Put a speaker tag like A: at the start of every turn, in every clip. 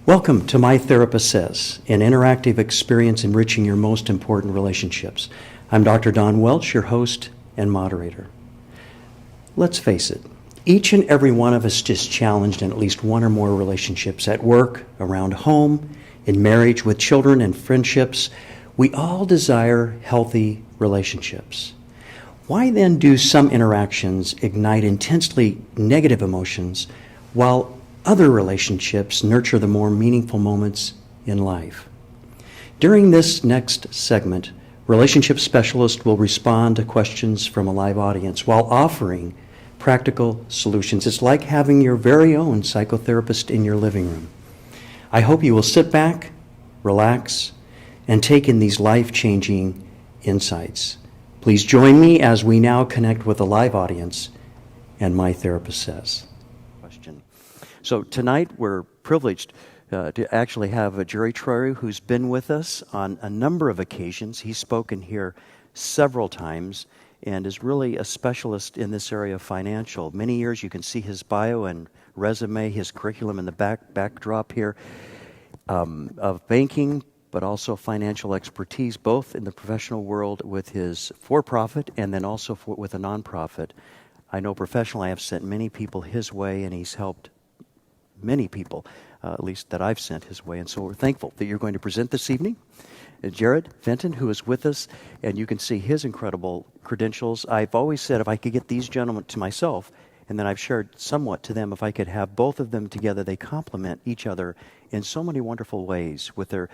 A: Welcome to My Therapist Says, an interactive experience enriching your most important relationships. I'm Dr. Don Welch, your host and moderator. Let's face it, each and every one of us is challenged in at least one or more relationships at work, around home, in marriage, with children, and friendships. We all desire healthy relationships. Why then do some interactions ignite intensely negative emotions while other relationships nurture the more meaningful moments in life? During this next segment, relationship specialists will respond to questions from a live audience while offering practical solutions. It's like having your very own psychotherapist in your living room. I hope you will sit back, relax, and take in these life-changing insights. Please join me as we now connect with a live audience and My Therapist Says. So tonight we're privileged to actually have Jerry Troyer, who's been with us on a number of occasions. He's spoken here several times and is really a specialist in this area of financial. Many years, you can see his bio and resume, his curriculum in the backdrop here, of banking, but also financial expertise, both in the professional world with his for-profit and then also with a nonprofit. I know professionally I have sent many people his way, and he's helped many people, at least that I've sent his way. And so we're thankful that you're going to present this evening. Jared Fenton, who is with us, and you can see his incredible credentials. I've always said if I could get these gentlemen to myself, and then I've shared somewhat to them, if I could have both of them together, they complement each other in so many wonderful ways with their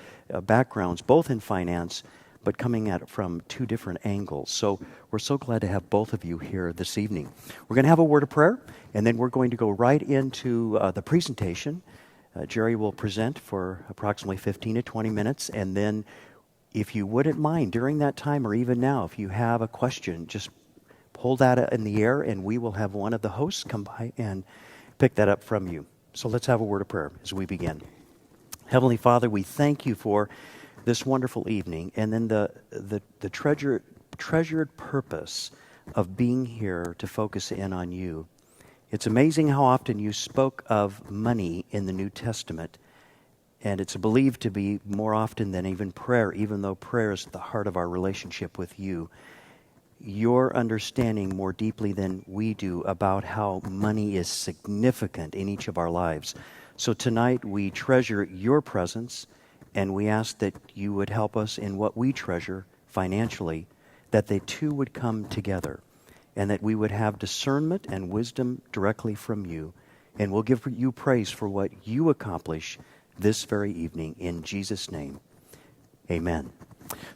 A: backgrounds, both in finance, but coming at it from two different angles. So we're so glad to have both of you here this evening. We're going to have a word of prayer, and then we're going to go right into the presentation. Jerry will present for approximately 15 to 20 minutes, and then if you wouldn't mind, during that time or even now, if you have a question, just hold that in the air, and we will have one of the hosts come by and pick that up from you. So let's have a word of prayer as we begin. Heavenly Father, we thank you for this wonderful evening, and then the treasured purpose of being here to focus in on you. It's amazing how often you spoke of money in the New Testament, and it's believed to be more often than even prayer, even though prayer is at the heart of our relationship with you. Your understanding more deeply than we do about how money is significant in each of our lives. So tonight we treasure your presence, and we ask that you would help us in what we treasure financially, that they two would come together, and that we would have discernment and wisdom directly from you. And we'll give you praise for what you accomplish this very evening. In Jesus' name, amen.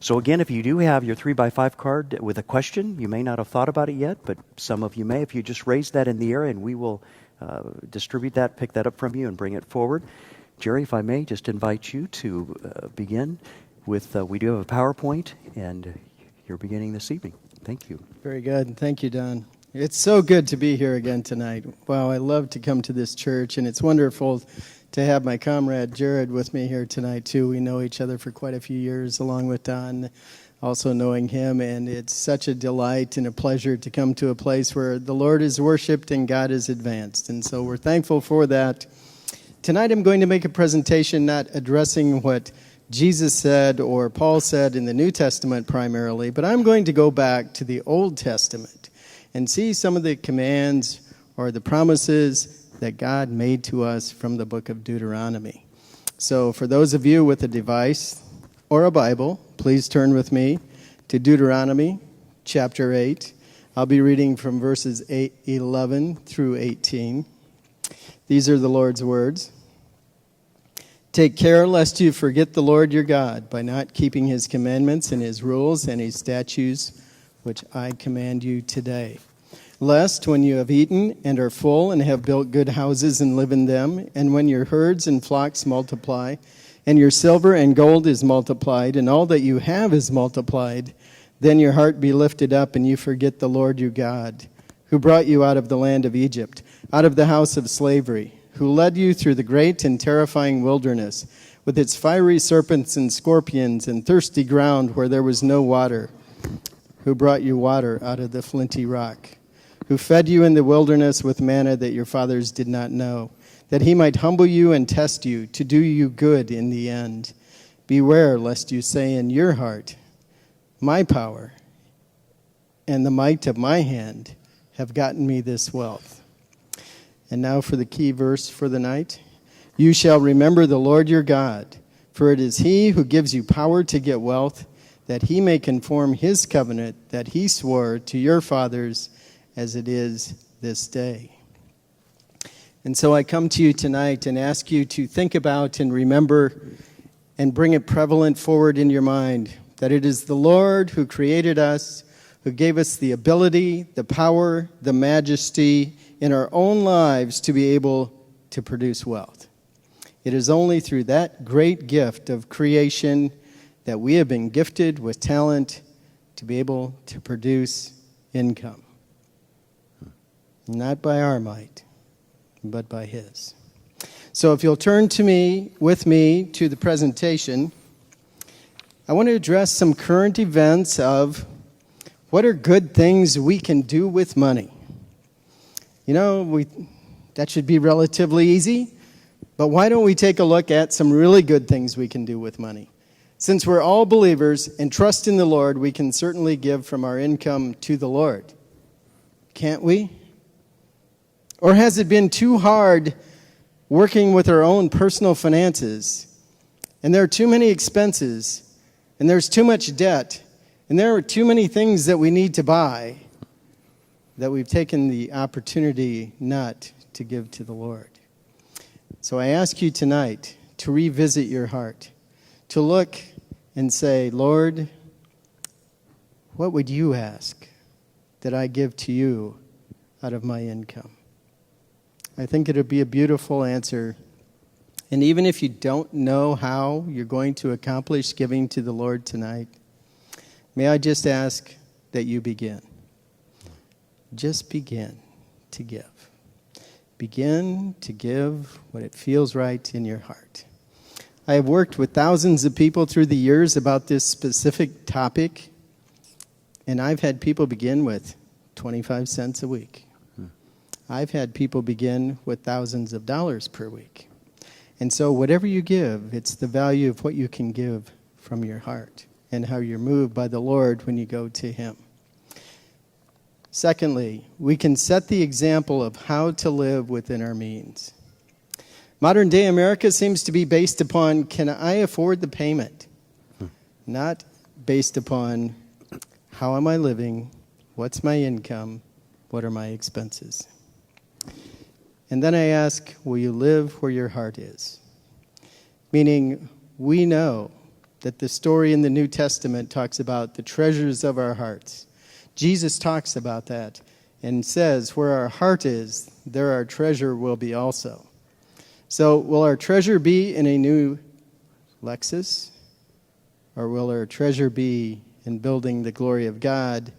A: So again, if you do have your 3x5 card with a question, you may not have thought about it yet, but some of you may. If you just raise that in the air, and we will distribute that, pick that up from you, and bring it forward. Jerry, if I may, just invite you to begin with, we do have a PowerPoint, and you're beginning this evening. Thank you.
B: Very good. Thank you, Don. It's so good to be here again tonight. Wow, I love to come to this church, and it's wonderful to have my comrade Jared with me here tonight, too. We know each other for quite a few years, along with Don, also knowing him, and it's such a delight and a pleasure to come to a place where the Lord is worshipped and God is advanced, and so we're thankful for that. Tonight I'm going to make a presentation not addressing what Jesus said or Paul said in the New Testament primarily, but I'm going to go back to the Old Testament and see some of the commands or the promises that God made to us from the book of Deuteronomy. So for those of you with a device or a Bible, please turn with me to Deuteronomy chapter 8. I'll be reading from verses 11 through 18. These are the Lord's words. Take care lest you forget the Lord your God by not keeping his commandments and his rules and his statutes, which I command you today. Lest when you have eaten and are full and have built good houses and live in them, and when your herds and flocks multiply, and your silver and gold is multiplied, and all that you have is multiplied, then your heart be lifted up and you forget the Lord your God, who brought you out of the land of Egypt, out of the house of slavery, who led you through the great and terrifying wilderness, with its fiery serpents and scorpions and thirsty ground where there was no water, who brought you water out of the flinty rock, who fed you in the wilderness with manna that your fathers did not know, that he might humble you and test you, to do you good in the end. Beware lest you say in your heart, my power and the might of my hand have gotten me this wealth. And now for the key verse for the night. You shall remember the Lord your God, for it is he who gives you power to get wealth, that he may conform his covenant that he swore to your fathers as it is this day. And so I come to you tonight and ask you to think about and remember and bring it prevalent forward in your mind that it is the Lord who created us, who gave us the ability, the power, the majesty in our own lives to be able to produce wealth. It is only through that great gift of creation that we have been gifted with talent to be able to produce income. Not by our might, but by his. So if you'll turn with me to the presentation, I want to address some current events of what are good things we can do with money. You know, that should be relatively easy, but why don't we take a look at some really good things we can do with money? Since we're all believers and trust in the Lord, we can certainly give from our income to the Lord. Can't we? Or has it been too hard working with our own personal finances, and there are too many expenses, and there's too much debt, and there are too many things that we need to buy, that we've taken the opportunity not to give to the Lord? So I ask you tonight to revisit your heart, to look and say, Lord, what would you ask that I give to you out of my income? I think it would be a beautiful answer. And even if you don't know how you're going to accomplish giving to the Lord tonight, may I just ask that you begin. Just begin to give. Begin to give what it feels right in your heart. I have worked with thousands of people through the years about this specific topic, and I've had people begin with 25 cents a week. I've had people begin with thousands of dollars per week. And so whatever you give, it's the value of what you can give from your heart and how you're moved by the Lord when you go to him. Secondly, we can set the example of how to live within our means. Modern day America seems to be based upon, can I afford the payment? Not based upon, how am I living? What's my income? What are my expenses? And then I ask, will you live where your heart is? Meaning, we know that the story in the New Testament talks about the treasures of our hearts. Jesus talks about that and says, where our heart is, there our treasure will be also. So will our treasure be in a new Lexus? Or will our treasure be in building the glory of God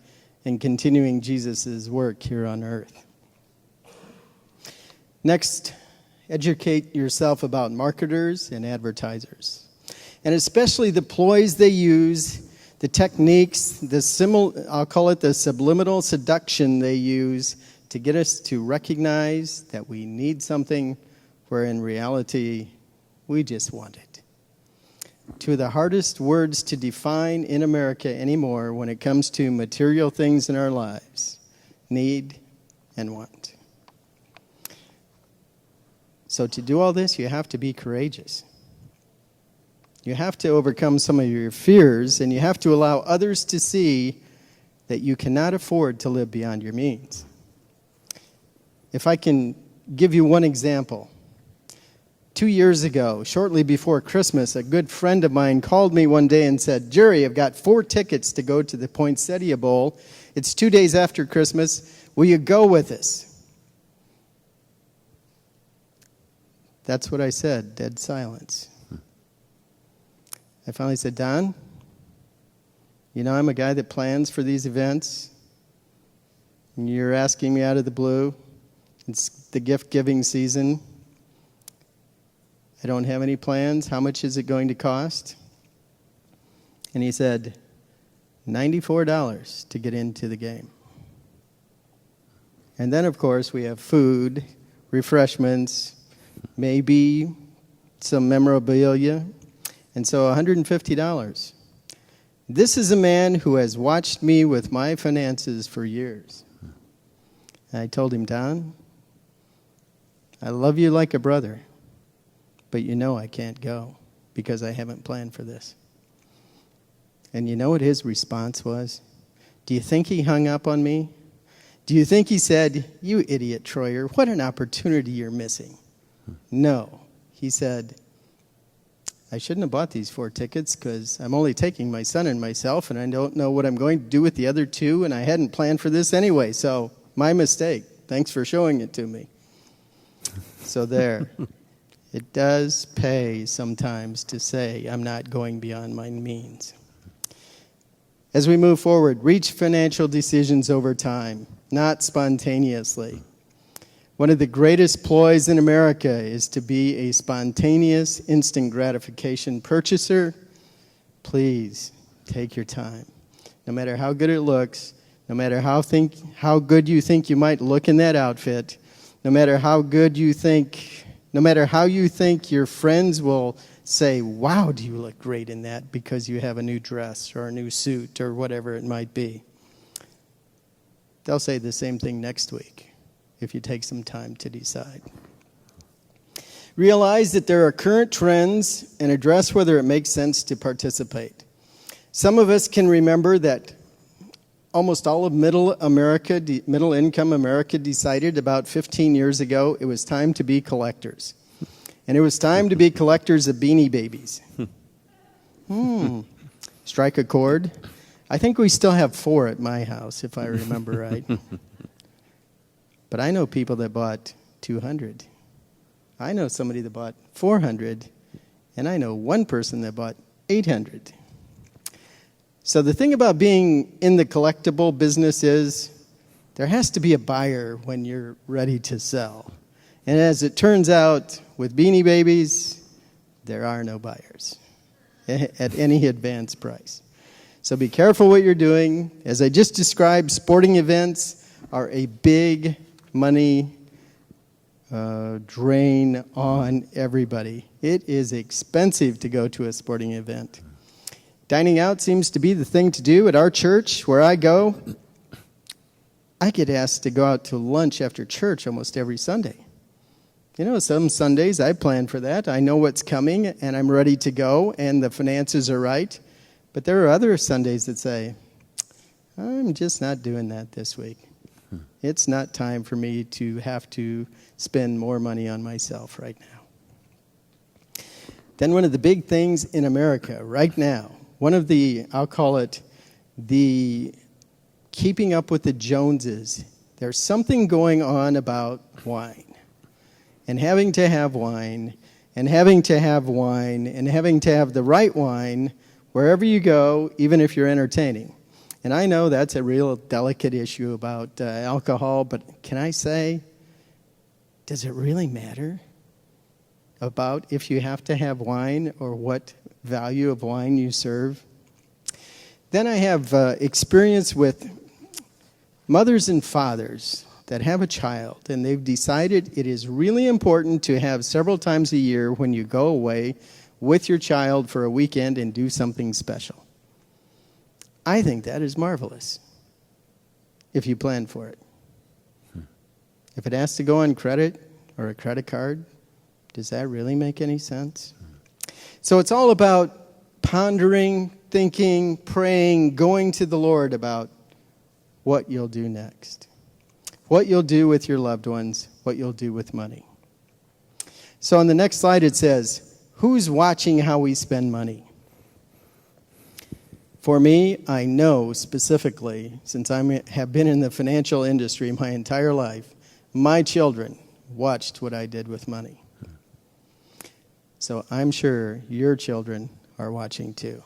B: and continuing Jesus' work here on earth? Next, educate yourself about marketers and advertisers, and especially the ploys they use, the techniques, I'll call it the subliminal seduction they use to get us to recognize that we need something where in reality we just want it. Two of the hardest words to define in America anymore when it comes to material things in our lives: need and want. So to do all this, you have to be courageous. You have to overcome some of your fears, and you have to allow others to see that you cannot afford to live beyond your means. If I can give you one example. 2 years ago, shortly before Christmas, a good friend of mine called me one day and said, Jerry, I've got 4 tickets to go to the Poinsettia Bowl. It's 2 days after Christmas. Will you go with us? That's what I said, dead silence. I finally said, Don, you know I'm a guy that plans for these events, and you're asking me out of the blue. It's the gift-giving season. I don't have any plans. How much is it going to cost? And he said, $94 to get into the game. And then, of course, we have food, refreshments, maybe some memorabilia, and so $150. This is a man who has watched me with my finances for years. And I told him, Don, I love you like a brother, but you know I can't go because I haven't planned for this. And you know what his response was? Do you think he hung up on me? Do you think he said, you idiot, Troyer, what an opportunity you're missing? No. He said, I shouldn't have bought these 4 tickets because I'm only taking my son and myself, and I don't know what I'm going to do with the other 2, and I hadn't planned for this anyway, so my mistake. Thanks for showing it to me. So there. It does pay sometimes to say, I'm not going beyond my means. As we move forward, reach financial decisions over time, not spontaneously. One of the greatest ploys in America is to be a spontaneous, instant gratification purchaser. Please take your time. No matter how good it looks, no matter how good you think you might look in that outfit, no matter how you think your friends will say, wow, do you look great in that because you have a new dress or a new suit or whatever it might be. They'll say the same thing next week if you take some time to decide. Realize that there are current trends and address whether it makes sense to participate. Some of us can remember that almost all of middle-income America decided about 15 years ago it was time to be collectors. And it was time to be collectors of Beanie Babies. Strike a chord. I think we still have 4 at my house, if I remember right. But I know people that bought 200. I know somebody that bought 400. And I know one person that bought 800. So the thing about being in the collectible business is there has to be a buyer when you're ready to sell. And as it turns out, with Beanie Babies, there are no buyers at any advanced price. So be careful what you're doing. As I just described, sporting events are a big money drain on everybody. It is expensive to go to a sporting event. Dining out seems to be the thing to do. At our church, where I go, I get asked to go out to lunch after church almost every Sunday. You know, some Sundays I plan for that. I know what's coming, and I'm ready to go, and the finances are right. But there are other Sundays that say, I'm just not doing that this week. It's not time for me to have to spend more money on myself right now. Then one of the big things in America right now, I'll call it the keeping up with the Joneses. There's something going on about wine. And having to have wine, and having to have wine, and having to have the right wine wherever you go, even if you're entertaining. And I know that's a real delicate issue about alcohol, but can I say, does it really matter about if you have to have wine or what value of wine you serve? Then I have experience with mothers and fathers that have a child, and they've decided it is really important to have several times a year when you go away with your child for a weekend and do something special. I think that is marvelous if you plan for it. If it has to go on credit or a credit card, does that really make any sense? So it's all about pondering, thinking, praying, going to the Lord about what you'll do next. What you'll do with your loved ones, what you'll do with money. So on the next slide it says, who's watching how we spend money? For me, I know specifically, since I have been in the financial industry my entire life, my children watched what I did with money. So I'm sure your children are watching too,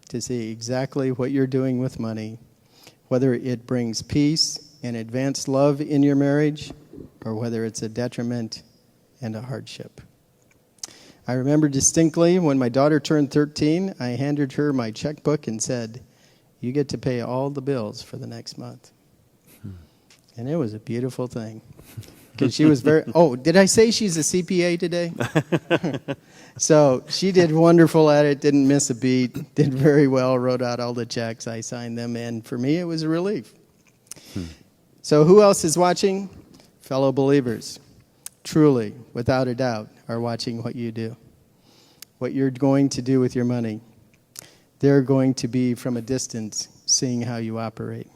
B: to see exactly what you're doing with money, whether it brings peace and advanced love in your marriage, or whether it's a detriment and a hardship. I remember distinctly when my daughter turned 13, I handed her my checkbook and said, you get to pay all the bills for the next month. And it was a beautiful thing. because she was very, oh, did I say she's a CPA today? So she did wonderful at it, didn't miss a beat, did very well, wrote out all the checks, I signed them, and for me it was a relief. So who else is watching? Fellow believers, truly, without a doubt, are watching what you do, what you're going to do with your money. They're going to be from a distance seeing how you operate.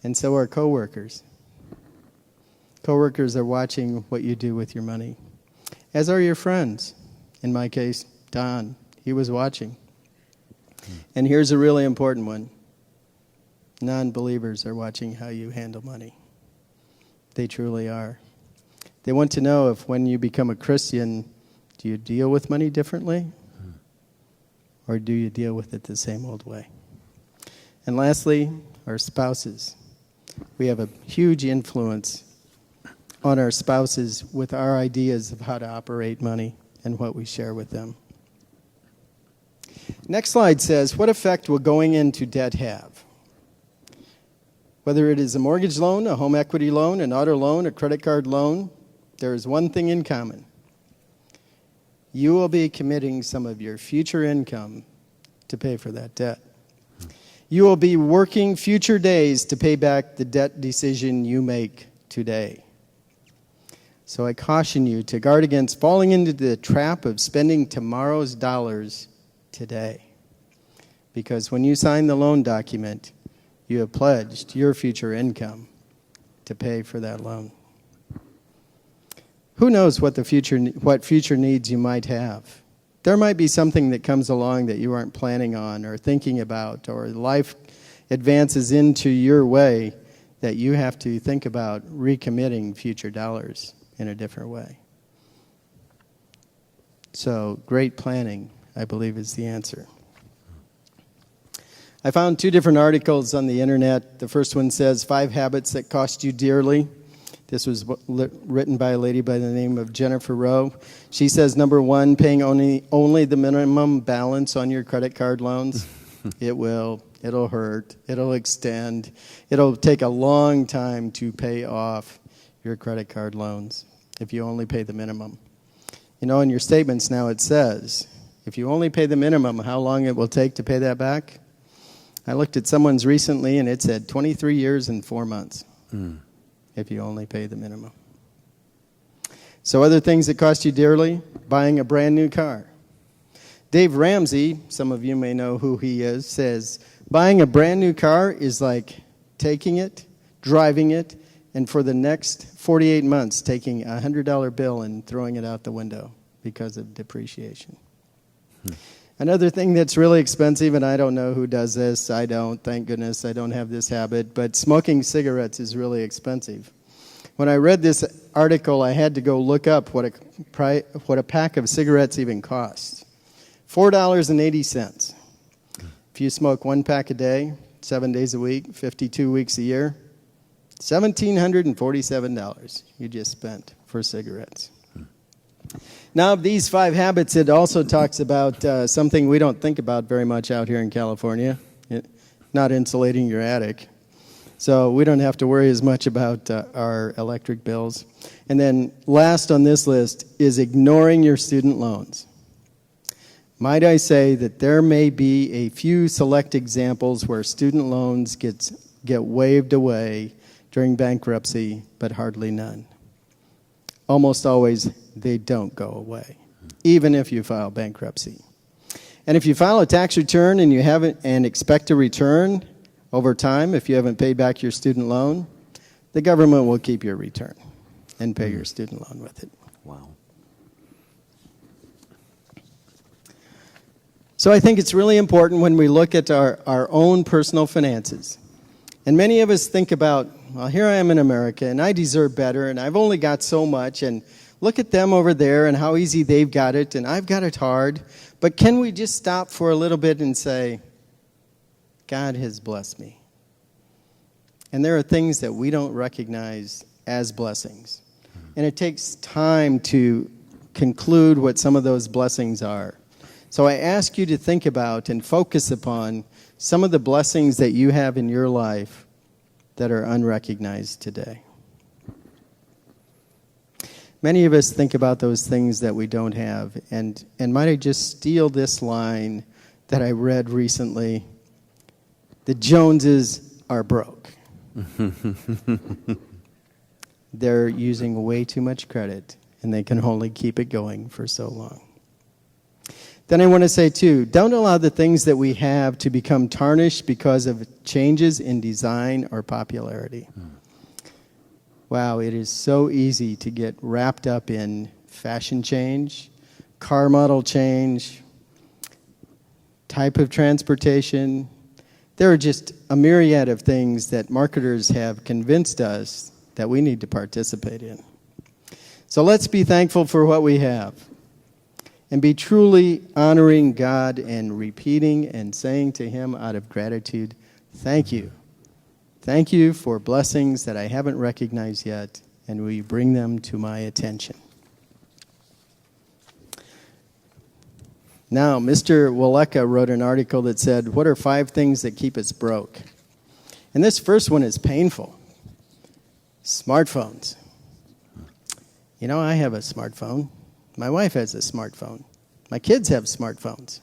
B: And so are coworkers. Coworkers are watching what you do with your money, as are your friends. In my case, Don, he was watching. And here's a really important one. Non-believers are watching how you handle money. They truly are. They want to know if when you become a Christian, do you deal with money differently? Or do you deal with it the same old way? And lastly, our spouses. We have a huge influence on our spouses with our ideas of how to operate money and what we share with them. Next slide says, what effect will going into debt have? Whether it is a mortgage loan, a home equity loan, an auto loan, a credit card loan, there is one thing in common. You will be committing some of your future income to pay for that debt. You will be working future days to pay back the debt decision you make today. So I caution you to guard against falling into the trap of spending tomorrow's dollars today. Because when you sign the loan document, you have pledged your future income to pay for that loan. Who knows what future needs you might have? There might be something that comes along that you aren't planning on or thinking about, or life advances into your way that you have to think about recommitting future dollars in a different way. So, great planning, I believe, is the answer. I found 2 different articles on the internet. The first one says 5 habits that cost you dearly. This was written by a lady by the name of Jennifer Rowe. She says, number 1, paying only the minimum balance on your credit card loans. It'll hurt, it'll extend, it'll take a long time to pay off your credit card loans if you only pay the minimum. You know, in your statements now it says, if you only pay the minimum, how long it will take to pay that back? I looked at someone's recently and it said 23 years and 4 months if you only pay the minimum. So other things that cost you dearly, buying a brand new car. Dave Ramsey, some of you may know who he is, says buying a brand new car is like taking it, driving it, and for the next 48 months taking a $100 bill and throwing it out the window because of depreciation. Another thing that's really expensive, and I don't know who does this, I don't, thank goodness I don't have this habit, but smoking cigarettes is really expensive. When I read this article, I had to go look up what a pack of cigarettes even costs. $4.80. If you smoke 1 pack a day, 7 days a week, 52 weeks a year, $1,747 you just spent for cigarettes. Now, of these 5 habits, it also talks about something we don't think about very much out here in California, not insulating your attic. So we don't have to worry as much about our electric bills. And then last on this list is ignoring your student loans. Might I say that there may be a few select examples where student loans get waived away during bankruptcy, but hardly none. Almost always, they don't go away, even if you file bankruptcy. And if you file a tax return and you haven't and expect a return over time, if you haven't paid back your student loan, the government will keep your return and pay your student loan with it.
A: Wow.
B: So I think it's really important when we look at our own personal finances. And many of us think about, well, here I am in America, and I deserve better, and I've only got so much, and look at them over there and how easy they've got it, and I've got it hard. But can we just stop for a little bit and say, God has blessed me? And there are things that we don't recognize as blessings. And it takes time to conclude what some of those blessings are. So I ask you to think about and focus upon some of the blessings that you have in your life that are unrecognized today. Many of us think about those things that we don't have. And might I just steal this line that I read recently? The Joneses are broke. They're using way too much credit, and they can only keep it going for so long. Then I want to say, too, don't allow the things that we have to become tarnished because of changes in design or popularity. Wow, it is so easy to get wrapped up in fashion change, car model change, type of transportation. There are just a myriad of things that marketers have convinced us that we need to participate in. So let's be thankful for what we have and be truly honoring God and repeating and saying to Him out of gratitude, thank you. Thank you for blessings that I haven't recognized yet, and will you bring them to my attention? Now, Mr. Waleka wrote an article that said, what are 5 things that keep us broke? And this first one is painful. Smartphones. You know, I have a smartphone. My wife has a smartphone. My kids have smartphones.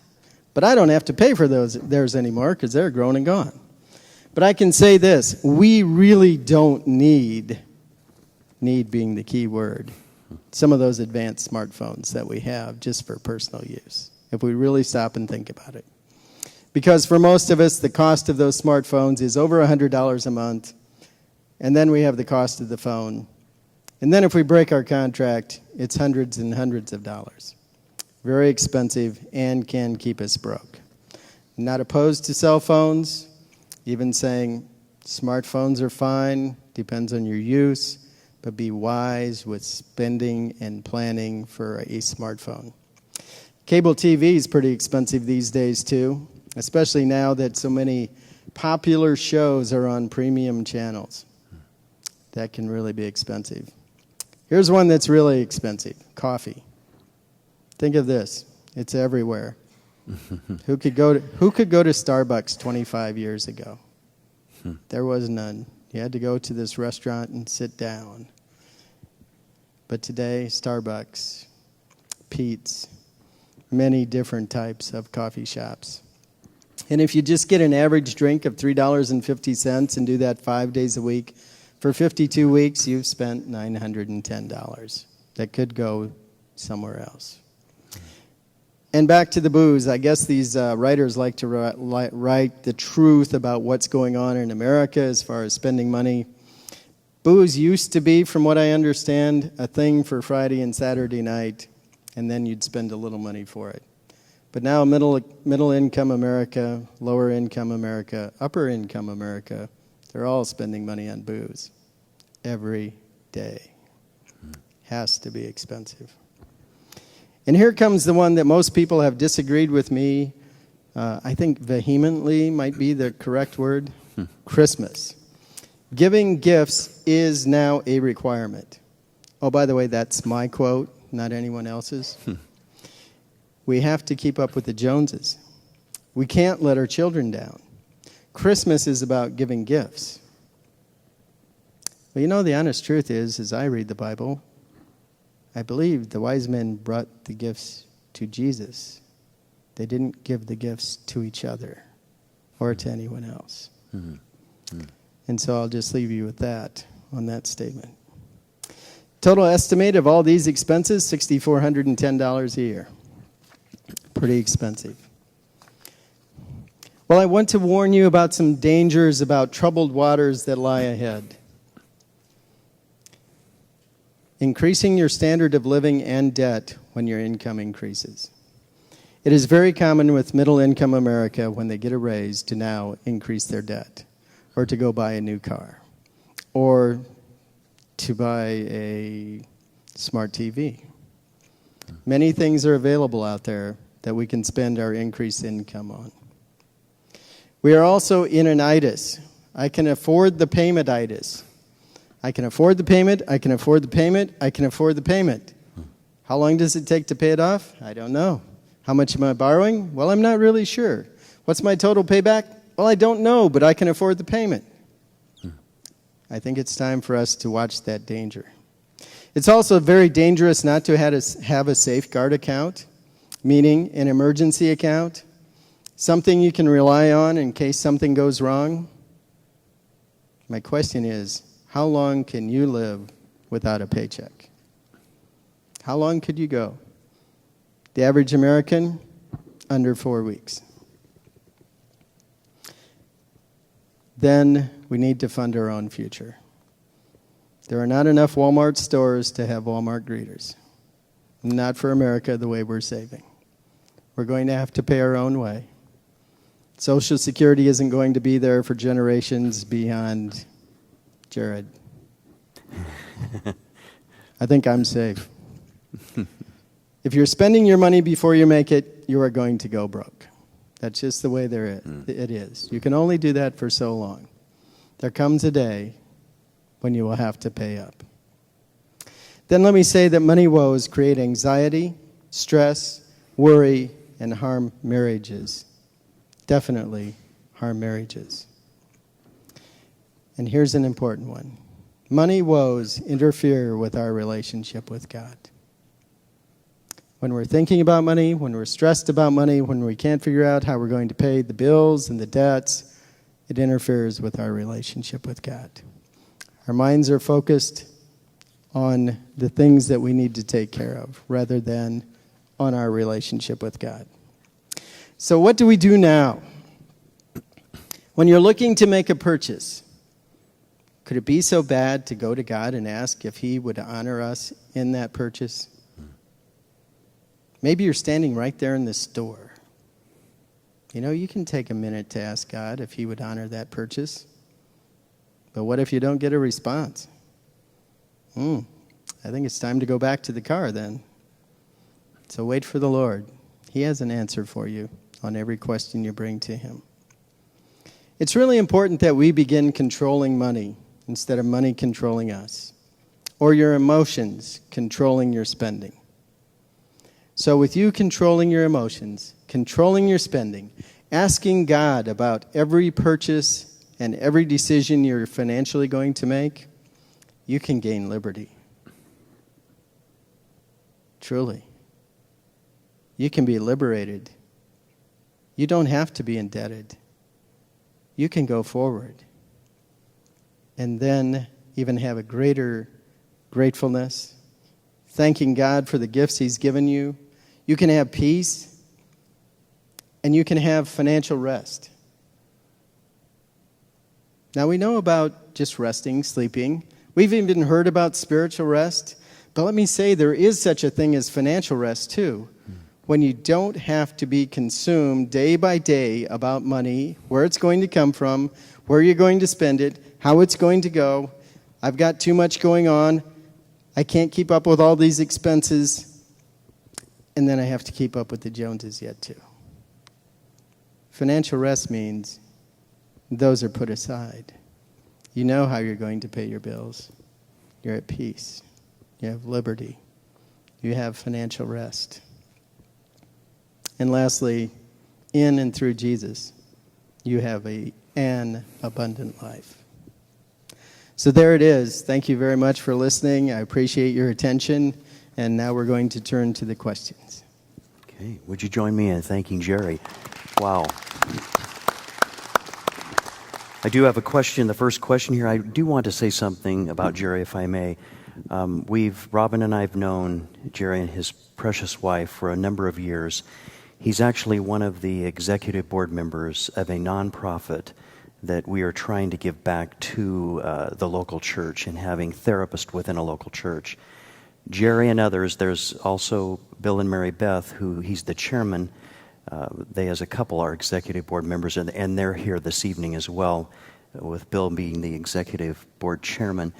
B: But I don't have to pay for theirs anymore because they're grown and gone. But I can say this, we really don't need being the key word, some of those advanced smartphones that we have just for personal use, if we really stop and think about it. Because for most of us, the cost of those smartphones is over $100 a month, and then we have the cost of the phone. And then if we break our contract, it's hundreds and hundreds of dollars. Very expensive and can keep us broke. I'm not opposed to cell phones. Even saying smartphones are fine, depends on your use, but be wise with spending and planning for a smartphone. Cable TV is pretty expensive these days too, especially now that so many popular shows are on premium channels. That can really be expensive. Here's one that's really expensive, coffee. Think of this, it's everywhere. Who could go to Starbucks 25 years ago? There was none. You had to go to this restaurant and sit down. But today, Starbucks, Pete's, many different types of coffee shops. And if you just get an average drink of $3.50 and do that 5 days a week, for 52 weeks, you've spent $910. That could go somewhere else. And back to the booze, I guess these writers like to write the truth about what's going on in America as far as spending money. Booze used to be, from what I understand, a thing for Friday and Saturday night, and then you'd spend a little money for it. But now middle-income America, lower-income America, upper-income America, they're all spending money on booze every day. Has to be expensive. And here comes the one that most people have disagreed with me. I think vehemently might be the correct word. Christmas. Giving gifts is now a requirement. Oh, by the way, that's my quote, not anyone else's. We have to keep up with the Joneses. We can't let our children down. Christmas is about giving gifts. Well, you know, the honest truth is, as I read the Bible, I believe the wise men brought the gifts to Jesus. They didn't give the gifts to each other or to anyone else. And so I'll just leave you with that on that statement. Total estimate of all these expenses, $6,410 a year. Pretty expensive. Well, I want to warn you about some dangers about troubled waters that lie ahead. Increasing your standard of living and debt when your income increases. It is very common with middle-income America when they get a raise to now increase their debt or to go buy a new car or to buy a smart TV. Many things are available out there that we can spend our increased income on. We are also in an itis. I can afford the payment-itis. I can afford the payment, I can afford the payment, I can afford the payment. How long does it take to pay it off? I don't know. How much am I borrowing? Well, I'm not really sure. What's my total payback? Well, I don't know, but I can afford the payment. I think it's time for us to watch that danger. It's also very dangerous not to have a safeguard account, meaning an emergency account, something you can rely on in case something goes wrong. My question is, how long can you live without a paycheck? How long could you go? The average American, under 4 weeks. Then we need to fund our own future. There are not enough Walmart stores to have Walmart greeters. Not for America the way we're saving. We're going to have to pay our own way. Social Security isn't going to be there for generations beyond Jared. I think I'm safe. If you're spending your money before you make it, you are going to go broke. That's just the way it is. You can only do that for so long. There comes a day when you will have to pay up. Then let me say that money woes create anxiety, stress, worry, and harm marriages. Definitely harm marriages. And here's an important one. Money woes interfere with our relationship with God. When we're thinking about money, when we're stressed about money, when we can't figure out how we're going to pay the bills and the debts, it interferes with our relationship with God. Our minds are focused on the things that we need to take care of rather than on our relationship with God. So what do we do now? When you're looking to make a purchase, could it be so bad to go to God and ask if He would honor us in that purchase? Maybe you're standing right there in the store. You know, you can take a minute to ask God if He would honor that purchase. But what if you don't get a response? I think it's time to go back to the car then. So wait for the Lord. He has an answer for you on every question you bring to Him. It's really important that we begin controlling money instead of money controlling us, or your emotions controlling your spending. So with you controlling your emotions, controlling your spending, asking God about every purchase and every decision you're financially going to make, you can gain liberty. Truly. You can be liberated. You don't have to be indebted. You can go forward and then even have a greater gratefulness, thanking God for the gifts He's given you. You can have peace, and you can have financial rest. Now, we know about just resting, sleeping. We've even heard about spiritual rest. But let me say, there is such a thing as financial rest, too. When you don't have to be consumed day by day about money, where it's going to come from, where you're going to spend it, how it's going to go. I've got too much going on. I can't keep up with all these expenses. And then I have to keep up with the Joneses yet, too. Financial rest means those are put aside. You know how you're going to pay your bills. You're at peace. You have liberty. You have financial rest. And lastly, in and through Jesus, you have an abundant life. So there it is. Thank you very much for listening. I appreciate your attention. And now we're going to turn to the questions.
A: Okay. Would you join me in thanking Jerry? Wow. I do have a question. The first question here, I do want to say something about Jerry, if I may. Robin and I have known Jerry and his precious wife for a number of years. He's actually one of the executive board members of a nonprofit that we are trying to give back to the local church and having therapists within a local church. Jerry and others, there's also Bill and Mary Beth, who he's the chairman. They as a couple are executive board members, and they're here this evening as well, with Bill being the executive board chairman.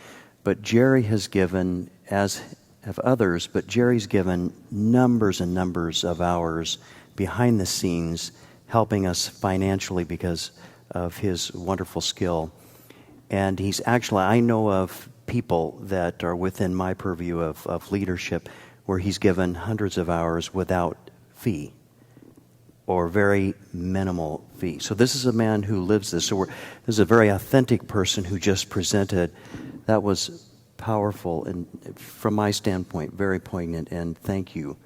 A: But Jerry has given, as have others, but Jerry's given numbers and numbers of hours behind the scenes, helping us financially because of his wonderful skill. And he's actually, I know of people that are within my purview of leadership where he's given hundreds of hours without fee or very minimal fee. So this is a man who lives this. So this is a very authentic person who just presented. That was powerful, and from my standpoint, very poignant, and thank you.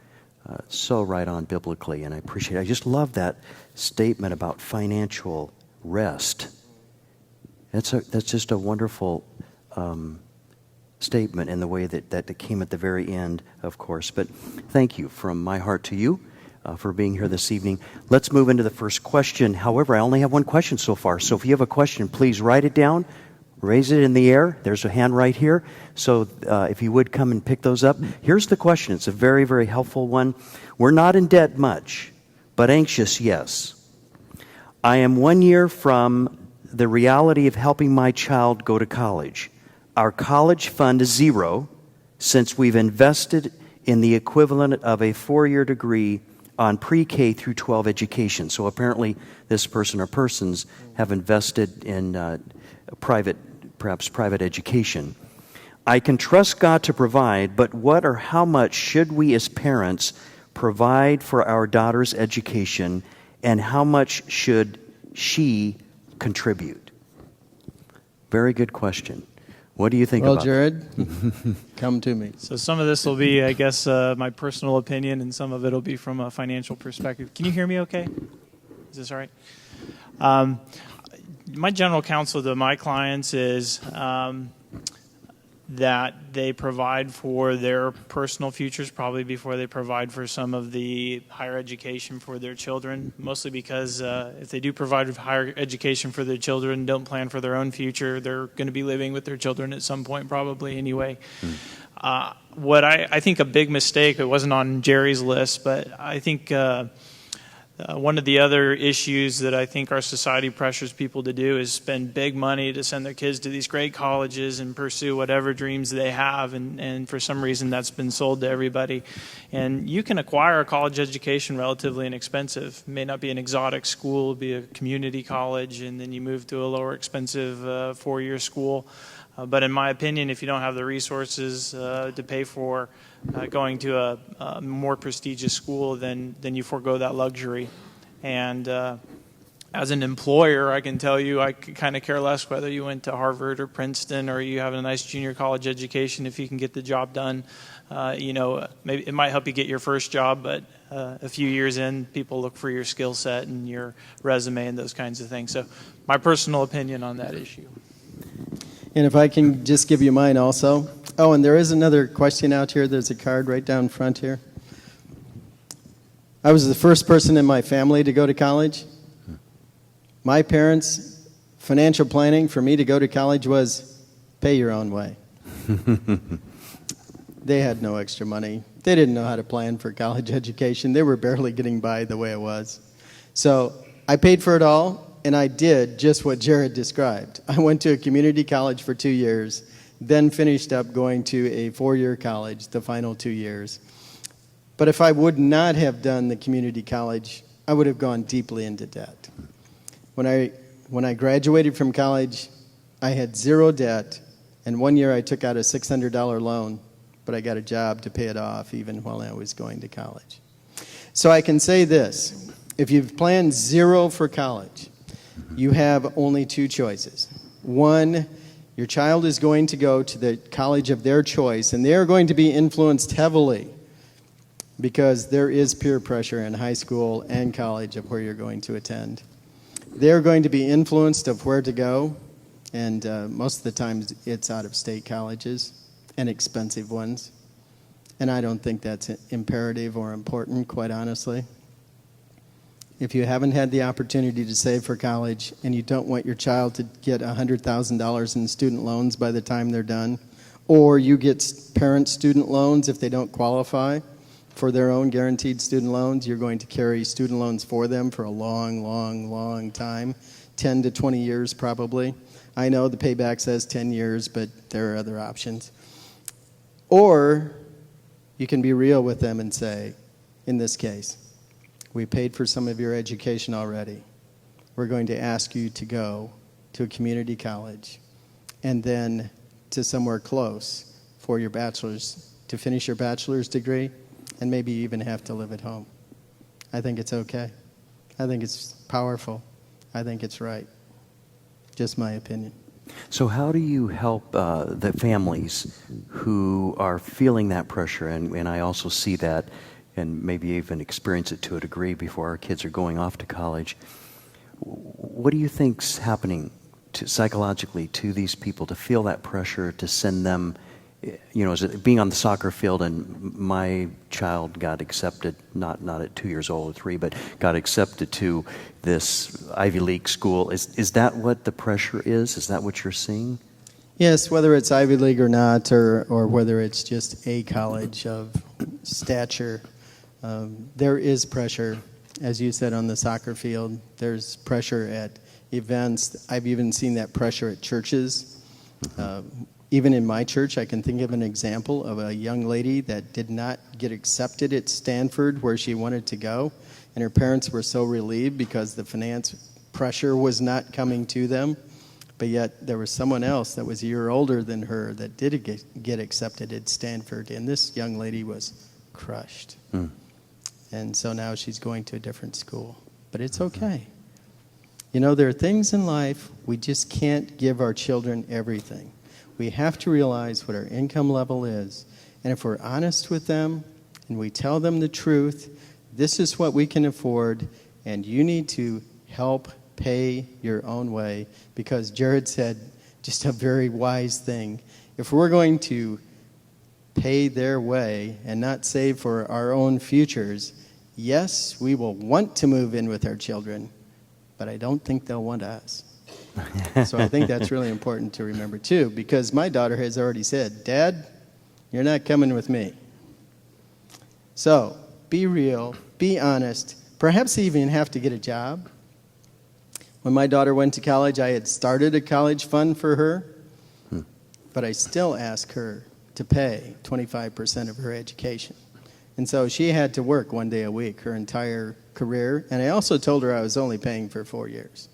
A: So right on biblically, and I appreciate it. I just love that statement about financial rest. That's just a wonderful statement in the way that came at the very end, of course. But thank you from my heart to you for being here this evening. Let's move into the first question. However, I only have one question so far, so if you have a question, please write it down. Raise it in the air. There's a hand right here. So if you would come and pick those up. Here's the question. It's a very, very helpful one. We're not in debt much, but anxious, yes. I am 1 year from the reality of helping my child go to college. Our college fund is zero since we've invested in the equivalent of a 4-year degree on pre-K through 12 education. So apparently this person or persons have invested in perhaps private education. I can trust God to provide, but what or how much should we as parents provide for our daughter's education, and how much should she contribute? Very good question. What do you think about
B: Well, Jared, come to me.
C: So some of this will be, I guess, my personal opinion, and some of it will be from a financial perspective. Can you hear me okay? Is this all right? My general counsel to my clients is that they provide for their personal futures probably before they provide for some of the higher education for their children, mostly because if they do provide higher education for their children, don't plan for their own future, they're going to be living with their children at some point probably anyway. What I think a big mistake, it wasn't on Jerry's list, but I think one of the other issues that I think our society pressures people to do is spend big money to send their kids to these great colleges and pursue whatever dreams they have, and for some reason that's been sold to everybody. And you can acquire a college education relatively inexpensive. It may not be an exotic school, it'll be a community college, and then you move to a lower expensive 4-year school. But in my opinion, if you don't have the resources to pay for going to a more prestigious school, then you forego that luxury. And as an employer, I can tell you I could kind of care less whether you went to Harvard or Princeton or you have a nice junior college education if you can get the job done. Maybe it might help you get your first job, but a few years in, people look for your skill set and your resume and those kinds of things. So my personal opinion on that issue.
B: And if I can just give you mine also. Oh, and there is another question out here. There's a card right down front here. I was the first person in my family to go to college. My parents' financial planning for me to go to college was pay your own way. They had no extra money. They didn't know how to plan for college education. They were barely getting by the way it was. So I paid for it all. And I did just what Jared described. I went to a community college for 2 years, then finished up going to a 4-year college, the final 2 years. But if I would not have done the community college, I would have gone deeply into debt. When I graduated from college, I had zero debt, and 1 year I took out a $600 loan, but I got a job to pay it off even while I was going to college. So I can say this, if you've planned zero for college, you have only 2 choices. One, your child is going to go to the college of their choice, and they are going to be influenced heavily because there is peer pressure in high school and college of where you're going to attend. They're going to be influenced of where to go, and most of the time it's out-of-state colleges and expensive ones. And I don't think that's imperative or important, quite honestly. If you haven't had the opportunity to save for college and you don't want your child to get $100,000 in student loans by the time they're done, or you get parent student loans if they don't qualify for their own guaranteed student loans, you're going to carry student loans for them for a long, long, long time, 10 to 20 years probably. I know the payback says 10 years, but there are other options. Or you can be real with them and say, in this case, we paid for some of your education already. We're going to ask you to go to a community college and then to somewhere close for your bachelor's, to finish your bachelor's degree, and maybe you even have to live at home. I think it's okay. I think it's powerful. I think it's right. Just my opinion.
A: So how do you help the families who are feeling that pressure? And I also see that and maybe even experience it to a degree before our kids are going off to college. What do you think's happening psychologically to these people to feel that pressure to send them, is it being on the soccer field and my child got accepted, not at 2 years old or 3, but got accepted to this Ivy League school. Is that what the pressure is? Is that what you're seeing?
B: Yes, whether it's Ivy League or not, or whether it's just a college of stature, there is pressure, as you said, on the soccer field. There's pressure at events. I've even seen that pressure at churches. Even in my church, I can think of an example of a young lady that did not get accepted at Stanford where she wanted to go, and her parents were so relieved because the finance pressure was not coming to them. But yet there was someone else that was a year older than her that did get accepted at Stanford, and this young lady was crushed. And so now she's going to a different school. But it's okay. There are things in life we just can't give our children everything. We have to realize what our income level is. And if we're honest with them and we tell them the truth, this is what we can afford, and you need to help pay your own way. Because Jared said just a very wise thing. If we're going to pay their way and not save for our own futures, yes, we will want to move in with our children, but I don't think they'll want us. So I think that's really important to remember too, because my daughter has already said, Dad, you're not coming with me. So be real, be honest, perhaps even have to get a job. When my daughter went to college, I had started a college fund for her, but I still ask her to pay 25% of her education. And so she had to work 1 day a week her entire career, and I also told her I was only paying for 4 years.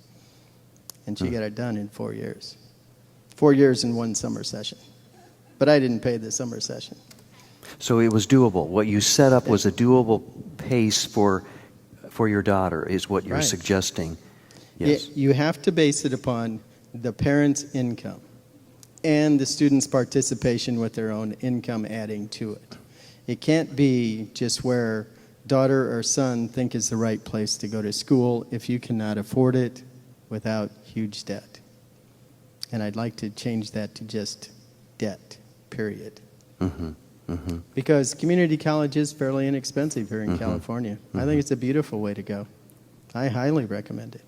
B: And she got it done in 4 years. 4 years in one summer session. But I didn't pay the summer session.
A: So it was doable. What you set up was a doable pace for your daughter, is what you're suggesting. Yes.
B: You have to base it upon the parent's income and the student's participation with their own income adding to it. It can't be just where daughter or son think is the right place to go to school if you cannot afford it without huge debt. And I'd like to change that to just debt, period. Because community college is fairly inexpensive here in California. I think it's a beautiful way to go. I highly recommend it.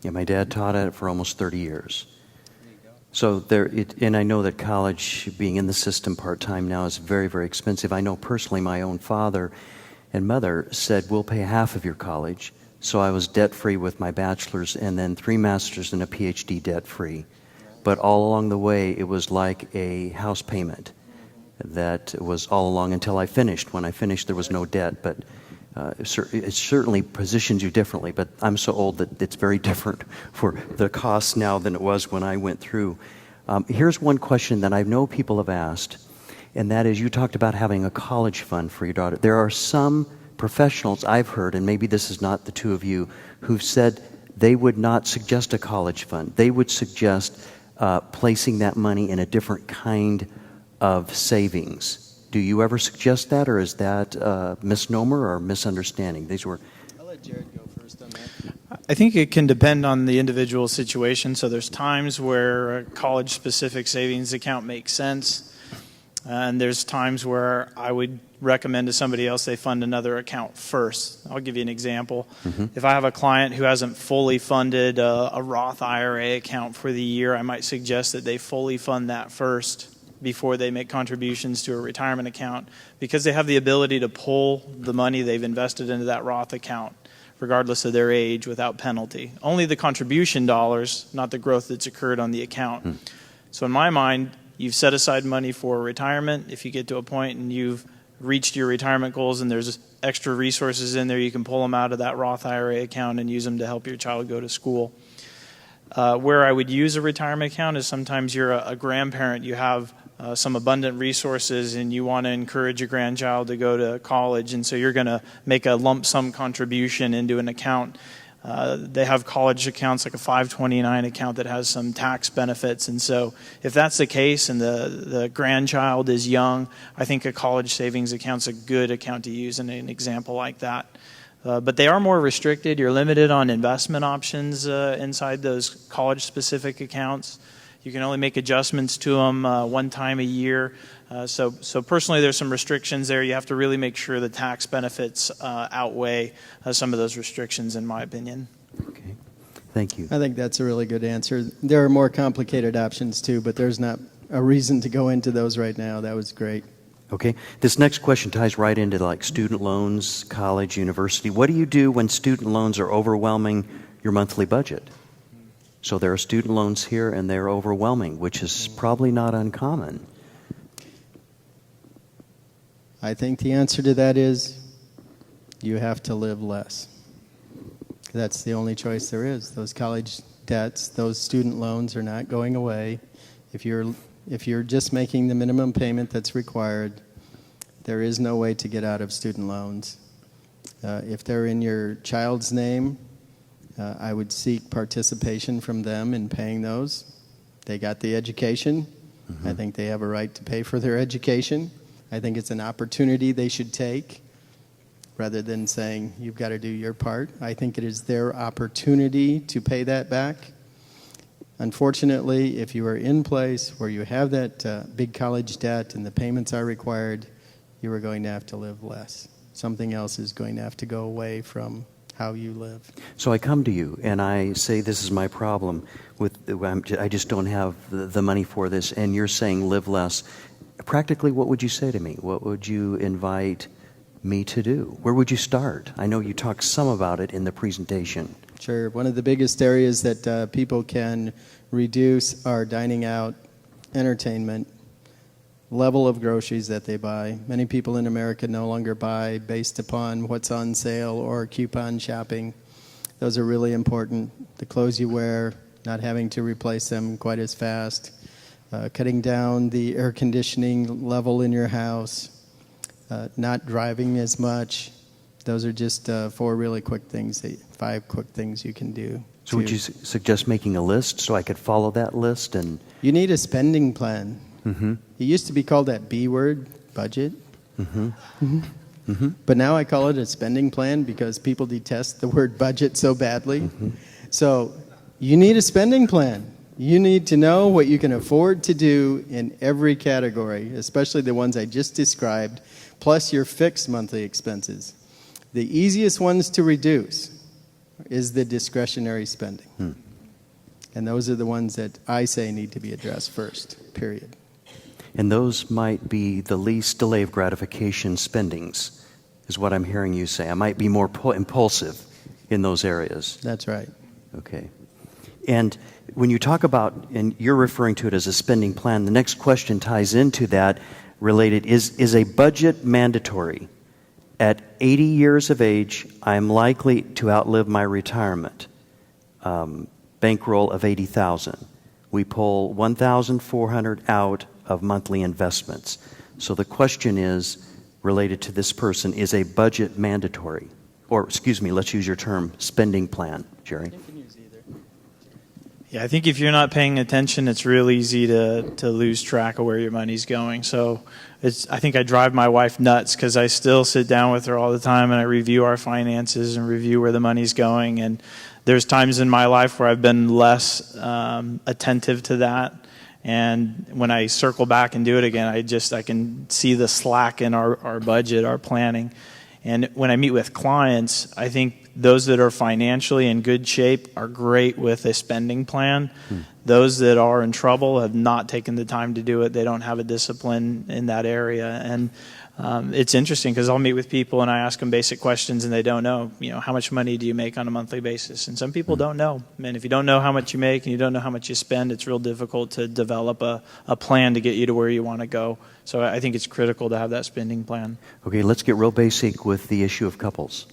A: Yeah, my dad taught at it for almost 30 years. So and I know that college, being in the system part-time now, is very, very expensive. I know personally my own father and mother said, we'll pay half of your college. So I was debt-free with my bachelor's and then 3 masters and a PhD debt-free. But all along the way, it was like a house payment that was all along until I finished. When I finished, there was no debt, but it certainly positions you differently. But I'm so old that it's very different for the costs now than it was when I went through. Here's one question that I know people have asked, and that is, you talked about having a college fund for your daughter. There are some professionals I've heard, and maybe this is not the two of you, who've said they would not suggest a college fund. They would suggest placing that money in a different kind of savings. Do you ever suggest that, or is that a misnomer or misunderstanding?
B: I'll let Jared go first on that.
C: I think it can depend on the individual situation. So there's times where a college-specific savings account makes sense, and there's times where I would recommend to somebody else they fund another account first. I'll give you an example. If I have a client who hasn't fully funded a Roth IRA account for the year, I might suggest that they fully fund that first before they make contributions to a retirement account, because they have the ability to pull the money they've invested into that Roth account regardless of their age without penalty. Only the contribution dollars, not the growth that's occurred on the account. So in my mind, you've set aside money for retirement. If you get to a point and you've reached your retirement goals and there's extra resources in there, you can pull them out of that Roth IRA account and use them to help your child go to school. Where I would use a retirement account is sometimes you're a grandparent, you have some abundant resources and you want to encourage your grandchild to go to college, and so you're going to make a lump sum contribution into an account. They have college accounts like a 529 account that has some tax benefits. And so if that's the case and the grandchild is young, I think a college savings account's a good account to use in an example like that. But they are more restricted. You're limited on investment options inside those college-specific accounts. You can only make adjustments to them one time a year. So personally, there's some restrictions there. You have to really make sure the tax benefits outweigh some of those restrictions, in my opinion.
A: Okay. Thank you.
B: I think that's a really good answer. There are more complicated options too, but there's not a reason to go into those right now. That was great.
A: Okay. This next question ties right into like student loans, college, university. What do you do when student loans are overwhelming your monthly budget? So there are student loans here and they're overwhelming, which is probably not uncommon.
B: I think the answer to that is you have to live less. That's the only choice there is. Those college debts, those student loans are not going away. If you're just making the minimum payment that's required, there is no way to get out of student loans. If they're in your child's name, I would seek participation from them in paying those. They got the education. Mm-hmm. I think they have a right to pay for their education. I think it's an opportunity they should take rather than saying, you've got to do your part. I think it is their opportunity to pay that back. Unfortunately, if you are in place where you have that big college debt and the payments are required, you are going to have to live less. Something else is going to have to go away from how you live.
A: So I come to you and I say, this is my problem. I just don't have the money for this. And you're saying live less. Practically, what would you say to me? What would you invite me to do? Where would you start? I know you talked some about it in the presentation.
B: Sure. One of the biggest areas that people can reduce are dining out, entertainment, level of groceries that they buy. Many people in America no longer buy based upon what's on sale or coupon shopping. Those are really important. The clothes you wear, not having to replace them quite as fast. Cutting down the air conditioning level in your house, not driving as much. Those are just 4 really quick things, 5 quick things you can do.
A: So would you suggest making a list so I could follow that list? And
B: you need a spending plan.
A: Mm-hmm.
B: It used to be called that B word, budget.
A: Mm-hmm. Mm-hmm. Mm-hmm.
B: But now I call it a spending plan because people detest the word budget so badly.
A: Mm-hmm.
B: So you need a spending plan. You need to know what you can afford to do in every category, especially the ones I just described, plus your fixed monthly expenses. The easiest ones to reduce is the discretionary spending. And those are the ones that I say need to be addressed first, period.
A: And those might be the least delay of gratification spendings, is what I'm hearing you say. I might be more impulsive in those areas.
B: That's right.
A: Okay. And when you talk about, and you're referring to it as a spending plan, the next question ties into that related, is a budget mandatory? At 80 years of age, I'm likely to outlive my retirement. Bankroll of $80,000. We pull $1,400 out of monthly investments. So the question is, related to this person, is a budget mandatory? Or, excuse me, let's use your term, spending plan, Jerry.
C: Yeah, I think if you're not paying attention, it's real easy to lose track of where your money's going. So I think I drive my wife nuts because I still sit down with her all the time and I review our finances and review where the money's going. And there's times in my life where I've been less attentive to that. And when I circle back and do it again, I can see the slack in our budget, our planning. And when I meet with clients, I think those that are financially in good shape are great with a spending plan. Those that are in trouble have not taken the time to do it. They don't have a discipline in that area. And it's interesting because I'll meet with people and I ask them basic questions and they don't know, how much money do you make on a monthly basis? And some people don't know. And if you don't know how much you make and you don't know how much you spend, it's real difficult to develop a plan to get you to where you want to go. So I think it's critical to have that spending plan.
A: Okay, let's get real basic with the issue of couples.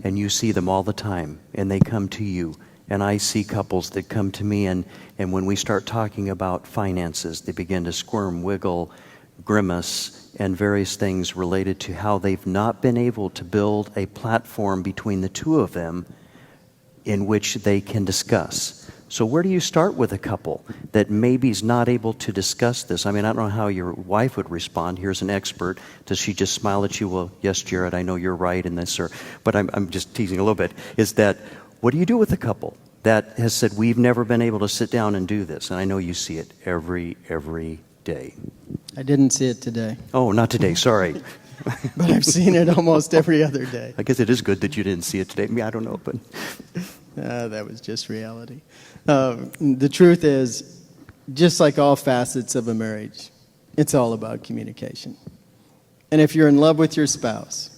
A: And you see them all the time, and they come to you. And I see couples that come to me, and when we start talking about finances, they begin to squirm, wiggle, grimace, and various things related to how they've not been able to build a platform between the two of them in which they can discuss. So where do you start with a couple that maybe is not able to discuss this? I mean, I don't know how your wife would respond. Here's an expert. Does she just smile at you? Well, yes, Jared, I know you're right in this, but I'm just teasing a little bit. Is that, what do you do with a couple that has said, we've never been able to sit down and do this? And I know you see it every day.
B: I didn't see it today,
A: Oh, not today, sorry.
B: but I've seen it almost every other day.
A: I guess it is good that you didn't see it today. I don't know, but...
B: That was just reality. The truth is, just like all facets of a marriage, it's all about communication. And if you're in love with your spouse,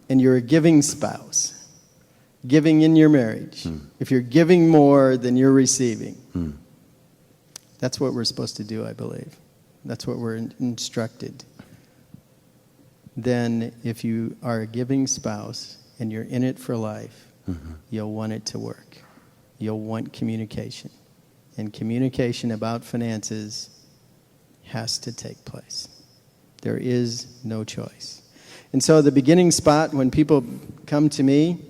B: and you're a giving spouse, giving in your marriage, if you're giving more than you're receiving, that's what we're supposed to do, I believe. That's what we're instructed. Then if you are a giving spouse and you're in it for life, you'll want it to work. You'll want communication. And communication about finances has to take place. There is no choice. And so the beginning spot when people come to me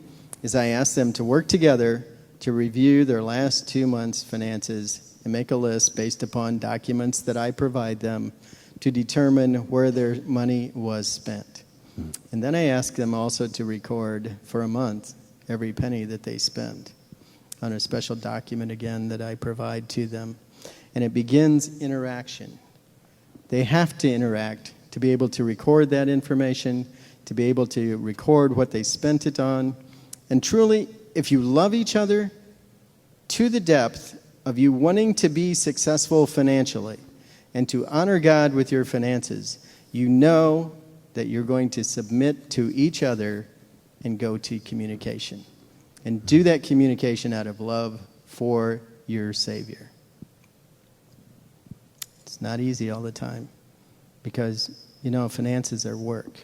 B: is I ask them to work together to review their last 2 months' finances and make a list based upon documents that I provide them to determine where their money was spent. And then I ask them also to record for a month every penny that they spend on a special document, again, that I provide to them. And it begins interaction. They have to interact to be able to record that information, to be able to record what they spent it on. And truly, if you love each other to the depth of you wanting to be successful financially and to honor God with your finances, you know that you're going to submit to each other and go to communication. And do that communication out of love for your Savior. It's not easy all the time because, finances are work.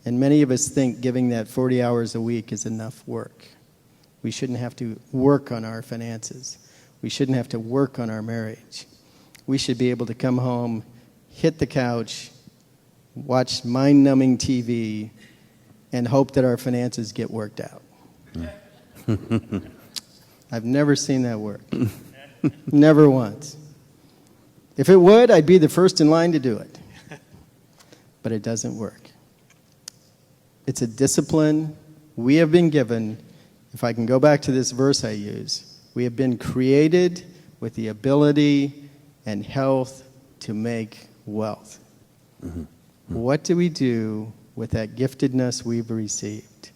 B: And many of us think giving that 40 hours a week is enough work. We shouldn't have to work on our finances. We shouldn't have to work on our marriage. We should be able to come home, hit the couch, watch mind-numbing TV, and hope that our finances get worked out. I've never seen that work. Never once. If it would, I'd be the first in line to do it. But it doesn't work. It's a discipline we have been given. If I can go back to this verse I use, we have been created with the ability and health to make wealth. What do we do with that giftedness we've received?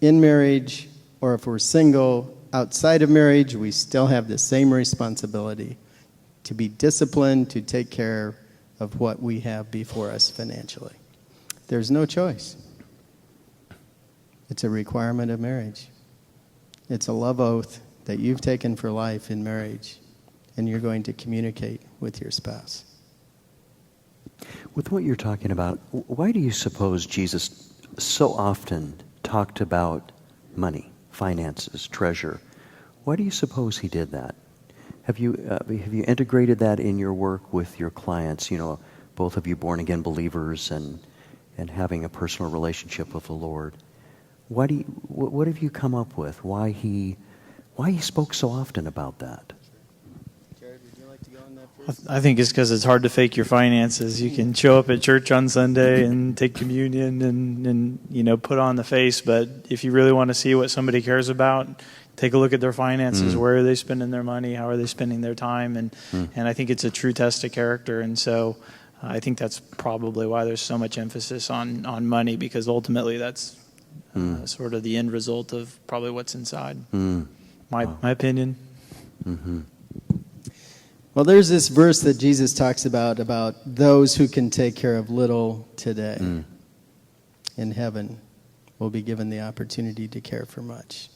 B: In marriage, or if we're single, outside of marriage, we still have the same responsibility to be disciplined, to take care of what we have before us financially. There's no choice. It's a requirement of marriage. It's a love oath that you've taken for life in marriage, and you're going to communicate with your spouse.
A: With what you're talking about, why do you suppose Jesus so often talked about money, finances, treasure? Why do you suppose he did that? Have you integrated that in your work with your clients? Both of you born-again believers and having a personal relationship with the Lord. What have you come up with? Why he spoke so often about that?
B: Jared, would you like to go on that first?
C: I think it's because it's hard to fake your finances. You can show up at church on Sunday and take communion and put on the face, but if you really want to see what somebody cares about, take a look at their finances. Where are they spending their money? How are they spending their time? And I think it's a true test of character. And so I think that's probably why there's so much emphasis on money, because ultimately that's sort of the end result of probably what's inside. My opinion.
B: Well, there's this verse that Jesus talks about those who can take care of little today in heaven will be given the opportunity to care for much.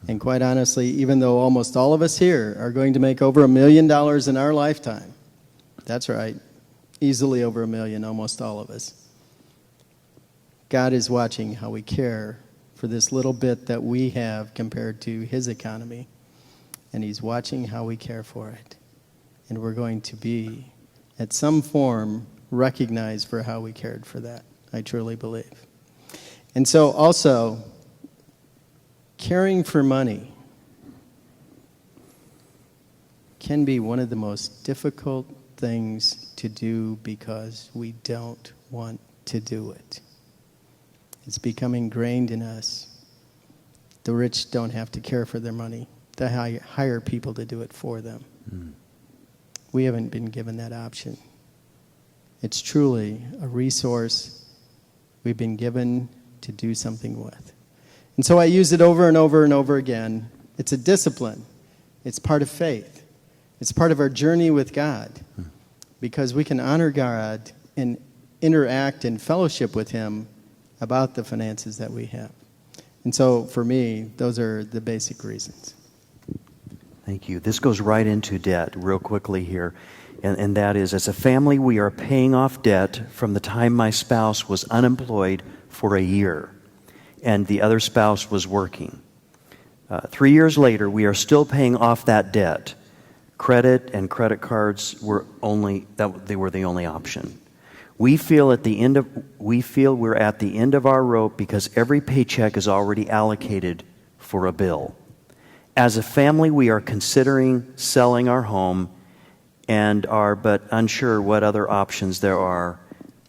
B: And quite honestly, even though almost all of us here are going to make over $1 million in our lifetime, that's right, easily over $1 million, almost all of us, God is watching how we care for this little bit that we have compared to his economy. And he's watching how we care for it. And we're going to be, at some form, recognized for how we cared for that. I truly believe. And so also, caring for money can be one of the most difficult things to do because we don't want to do it. It's become ingrained in us. The rich don't have to care for their money. They hire people to do it for them. We haven't been given that option. It's truly a resource we've been given to do something with. And so I use it over and over and over again. It's a discipline. It's part of faith. It's part of our journey with God, because we can honor God and interact and fellowship with Him about the finances that we have. And so for me, those are the basic reasons.
A: Thank you. This goes right into debt real quickly here. And that is, as a family, we are paying off debt from the time my spouse was unemployed for a year and the other spouse was working. 3 years later, we are still paying off that debt. Credit and credit cards were the only option. We feel we're at the end of our rope because every paycheck is already allocated for a bill. As a family, we are considering selling our home and are but unsure what other options there are.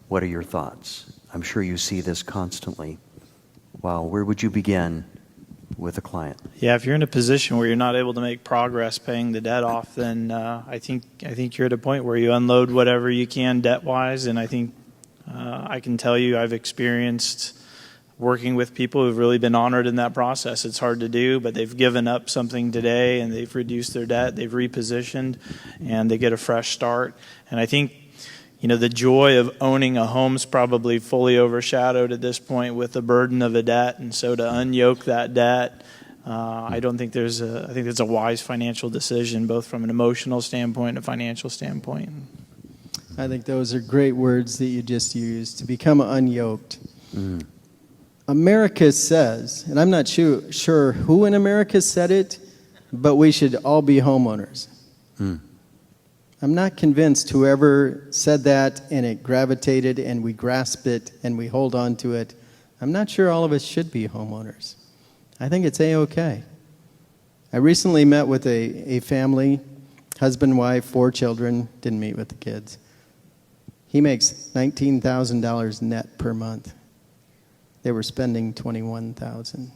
A: What are your thoughts? I'm sure you see this constantly. Wow, where would you begin with a client?
C: Yeah, if you're in a position where you're not able to make progress paying the debt off, then I think you're at a point where you unload whatever you can debt-wise. And I think I can tell you I've experienced working with people who've really been honored in that process. It's hard to do, but they've given up something today and they've reduced their debt, they've repositioned, and they get a fresh start. And I think, the joy of owning a home's probably fully overshadowed at this point with the burden of a debt. And so to unyoke that debt, I think it's a wise financial decision, both from an emotional standpoint and a financial standpoint.
B: I think those are great words that you just used, to become unyoked. America says, and I'm not sure who in America said it, but we should all be homeowners. I'm not convinced whoever said that and it gravitated and we grasp it and we hold on to it. I'm not sure all of us should be homeowners. I think it's A-okay. I recently met with a family, husband, wife, 4 children, didn't meet with the kids. He makes $19,000 net per month. They were spending $21,000.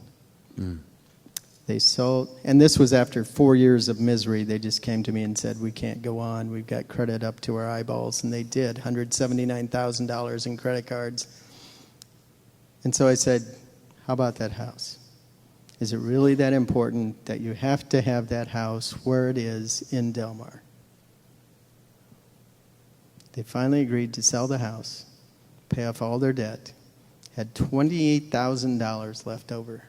B: They sold, and this was after 4 years of misery. They just came to me and said, we can't go on. We've got credit up to our eyeballs. And they did, $179,000 in credit cards. And so I said, how about that house? Is it really that important that you have to have that house where it is in Del Mar? They finally agreed to sell the house, pay off all their debt, had $28,000 left over.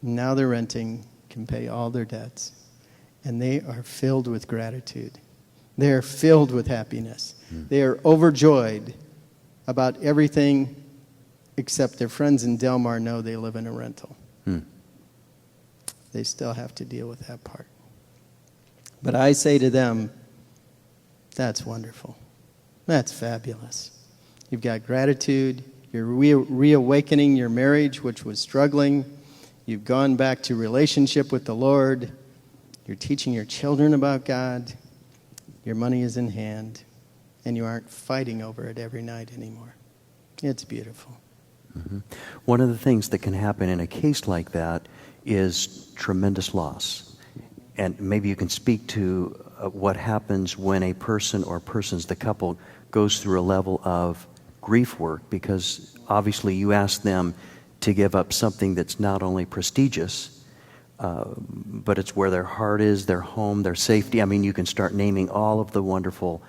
B: Now they're renting, can pay all their debts, and they are filled with gratitude. They are filled with happiness. They are overjoyed about everything except their friends in Del Mar know they live in a rental. They still have to deal with that part. But I say to them, that's wonderful. That's fabulous. You've got gratitude. You're reawakening your marriage, which was struggling. You've gone back to relationship with the Lord. You're teaching your children about God. Your money is in hand. And you aren't fighting over it every night anymore. It's beautiful.
A: One of the things that can happen in a case like that is tremendous loss. And maybe you can speak to what happens when a person or persons, the couple, goes through a level of grief work, because obviously you ask them to give up something that's not only prestigious, but it's where their heart is, their home, their safety. I mean, you can start naming all of the wonderful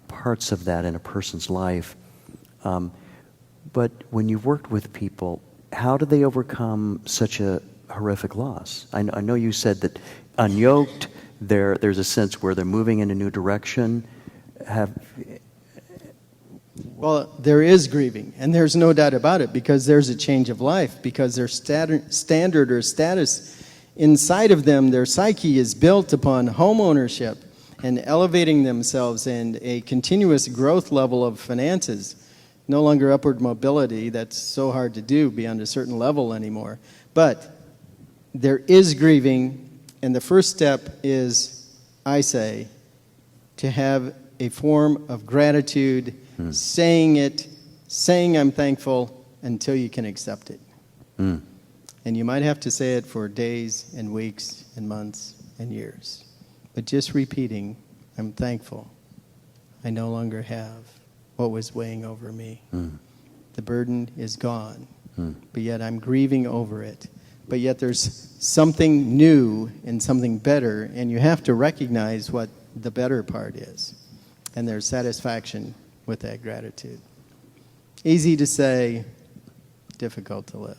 A: parts of that in a person's life. But when you've worked with people, how do they overcome such a horrific loss? I know you said that unyoked, there's a sense where they're moving in a new direction.
B: Well, there is grieving, and there's no doubt about it, because there's a change of life, because their standard or status inside of them, their psyche is built upon home ownership and elevating themselves and a continuous growth level of finances. No longer upward mobility, that's so hard to do beyond a certain level anymore. But there is grieving, and the first step is, I say, to have a form of gratitude, saying I'm thankful until you can accept it. And you might have to say it for days and weeks and months and years. But just repeating, I'm thankful. I no longer have what was weighing over me. The burden is gone, but yet I'm grieving over it. But yet there's something new and something better, and you have to recognize what the better part is. And there's satisfaction with that gratitude. Easy to say, difficult to live.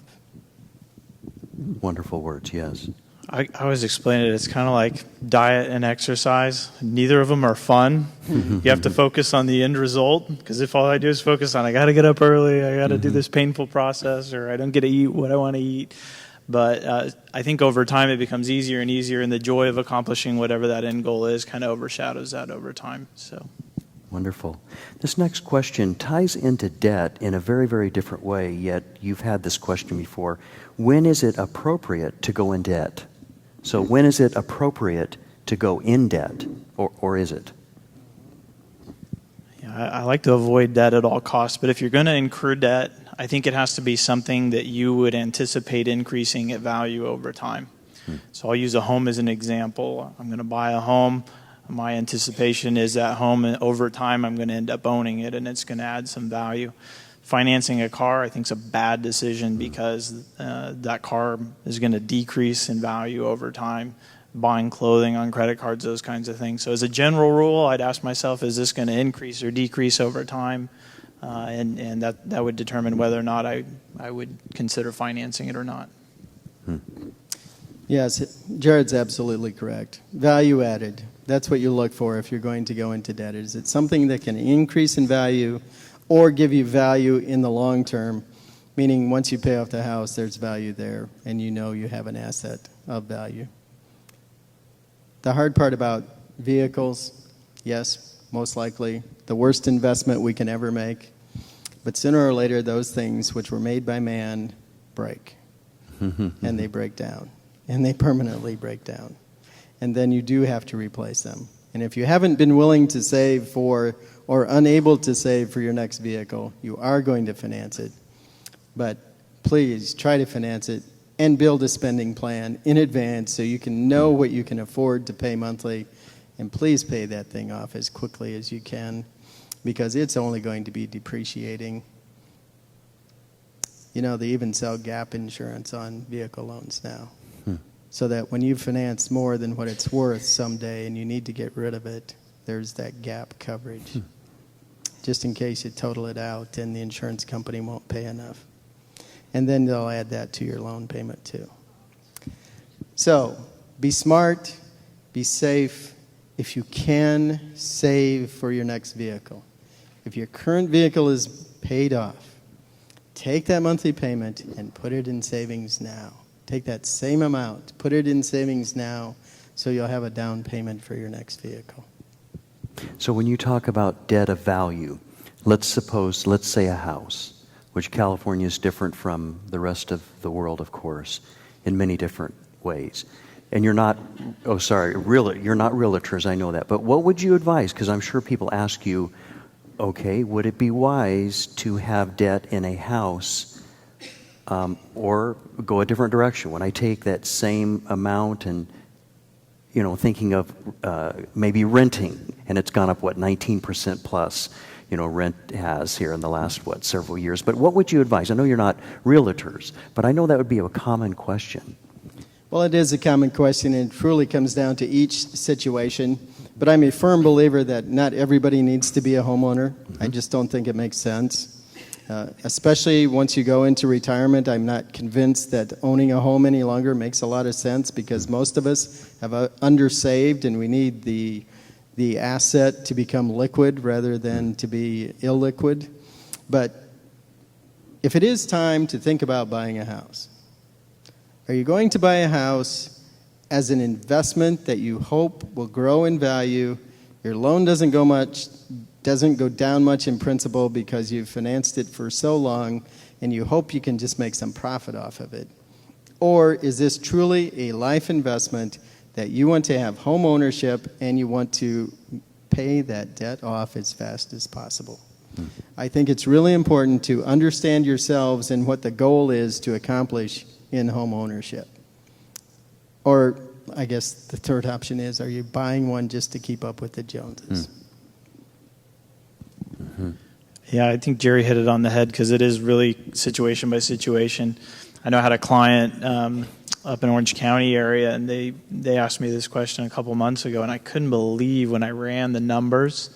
A: Wonderful words, yes.
C: I always explain it, it's kind of like diet and exercise. Neither of them are fun. You have to focus on the end result, because if all I do is focus on, I got to get up early, I got to do this painful process, or I don't get to eat what I want to eat. But I think over time it becomes easier and easier, and the joy of accomplishing whatever that end goal is kind of overshadows that over time. So,
A: wonderful. This next question ties into debt in a very, very different way, yet you've had this question before. When is it appropriate to go in debt? So when is it appropriate to go in debt, or is it?
C: Yeah, I like to avoid debt at all costs, but if you're going to incur debt, I think it has to be something that you would anticipate increasing in value over time. So I'll use a home as an example. I'm going to buy a home. My anticipation is that home, and over time, I'm going to end up owning it, and it's going to add some value. Financing a car, I think, is a bad decision because that car is going to decrease in value over time. Buying clothing on credit cards, those kinds of things. So as a general rule, I'd ask myself, is this going to increase or decrease over time? And that would determine whether or not I would consider financing it or not.
B: Yes, Jared's absolutely correct. Value added. That's what you look for if you're going to go into debt. Is it something that can increase in value or give you value in the long term, meaning once you pay off the house, there's value there, and you know you have an asset of value. The hard part about vehicles, yes, most likely the worst investment we can ever make, but sooner or later those things which were made by man break, and they break down, and they permanently break down, and then you do have to replace them. And if you haven't been willing to save for or unable to save for your next vehicle, you are going to finance it. But please try to finance it and build a spending plan in advance so you can know what you can afford to pay monthly. And please pay that thing off as quickly as you can, because it's only going to be depreciating. You know, they even sell gap insurance on vehicle loans now. So that when you finance more than what it's worth someday and you need to get rid of it, there's that gap coverage. Just in case you total it out and the insurance company won't pay enough. And then they'll add that to your loan payment too. So, be smart, be safe. If you can, save for your next vehicle. If your current vehicle is paid off, take that monthly payment and put it in savings now. Take that same amount, put it in savings now, so you'll have a down payment for your next vehicle.
A: So when you talk about debt of value, let's say a house, which California is different from the rest of the world, of course, in many different ways. And you're not realtors, I know that. But what would you advise? Because I'm sure people ask you, okay, would it be wise to have debt in a house or go a different direction? When I take that same amount and, thinking of maybe renting, and it's gone up, 19% plus, rent has here in the last, several years. But what would you advise? I know you're not realtors, but I know that would be a common question.
B: Well, it is a common question, and it truly comes down to each situation. But I'm a firm believer that not everybody needs to be a homeowner. I just don't think it makes sense. Especially once you go into retirement, I'm not convinced that owning a home any longer makes a lot of sense, because most of us have undersaved, and we need the asset to become liquid rather than to be illiquid. But if it is time to think about buying a house, are you going to buy a house as an investment that you hope will grow in value? Your loan doesn't go down much in principal because you've financed it for so long, and you hope you can just make some profit off of it. Or is this truly a life investment that you want to have home ownership and you want to pay that debt off as fast as possible? I think it's really important to understand yourselves and what the goal is to accomplish in home ownership. Or I guess the third option is, are you buying one just to keep up with the Joneses?
A: Mm-hmm.
C: Yeah, I think Jerry hit it on the head because it is really situation by situation. I know I had a client up in Orange County area, and they asked me this question a couple months ago, and I couldn't believe when I ran the numbers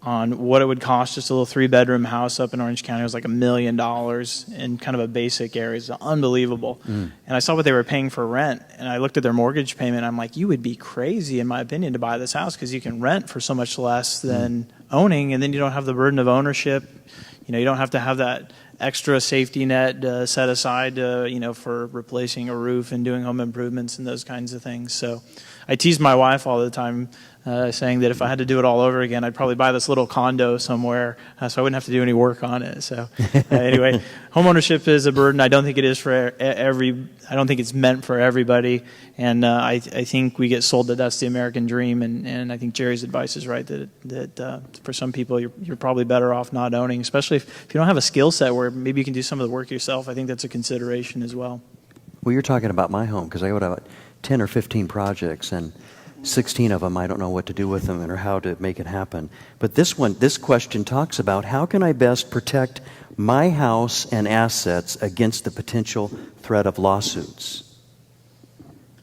C: on what it would cost just a little 3-bedroom house up in Orange County. It was like $1 million in kind of a basic area. It's unbelievable. And I saw what they were paying for rent, and I looked at their mortgage payment. I'm like, you would be crazy, in my opinion, to buy this house because you can rent for so much less than owning, and then you don't have the burden of ownership. You know, you don't have to have that extra safety net set aside, for replacing a roof and doing home improvements and those kinds of things. So I tease my wife all the time, saying that if I had to do it all over again, I'd probably buy this little condo somewhere so I wouldn't have to do any work on it. So anyway, homeownership is a burden. I don't think it is for I don't think it's meant for everybody. And I think we get sold that that's the American dream. And I think Jerry's advice is right, that for some people, you're probably better off not owning, especially if you don't have a skill set where maybe you can do some of the work yourself. I think that's a consideration as well.
A: Well, you're talking about my home because I would have 10 or 15 projects, and 16 of them I don't know what to do with them or how to make it happen. But this question talks about how can I best protect my house and assets against the potential threat of lawsuits?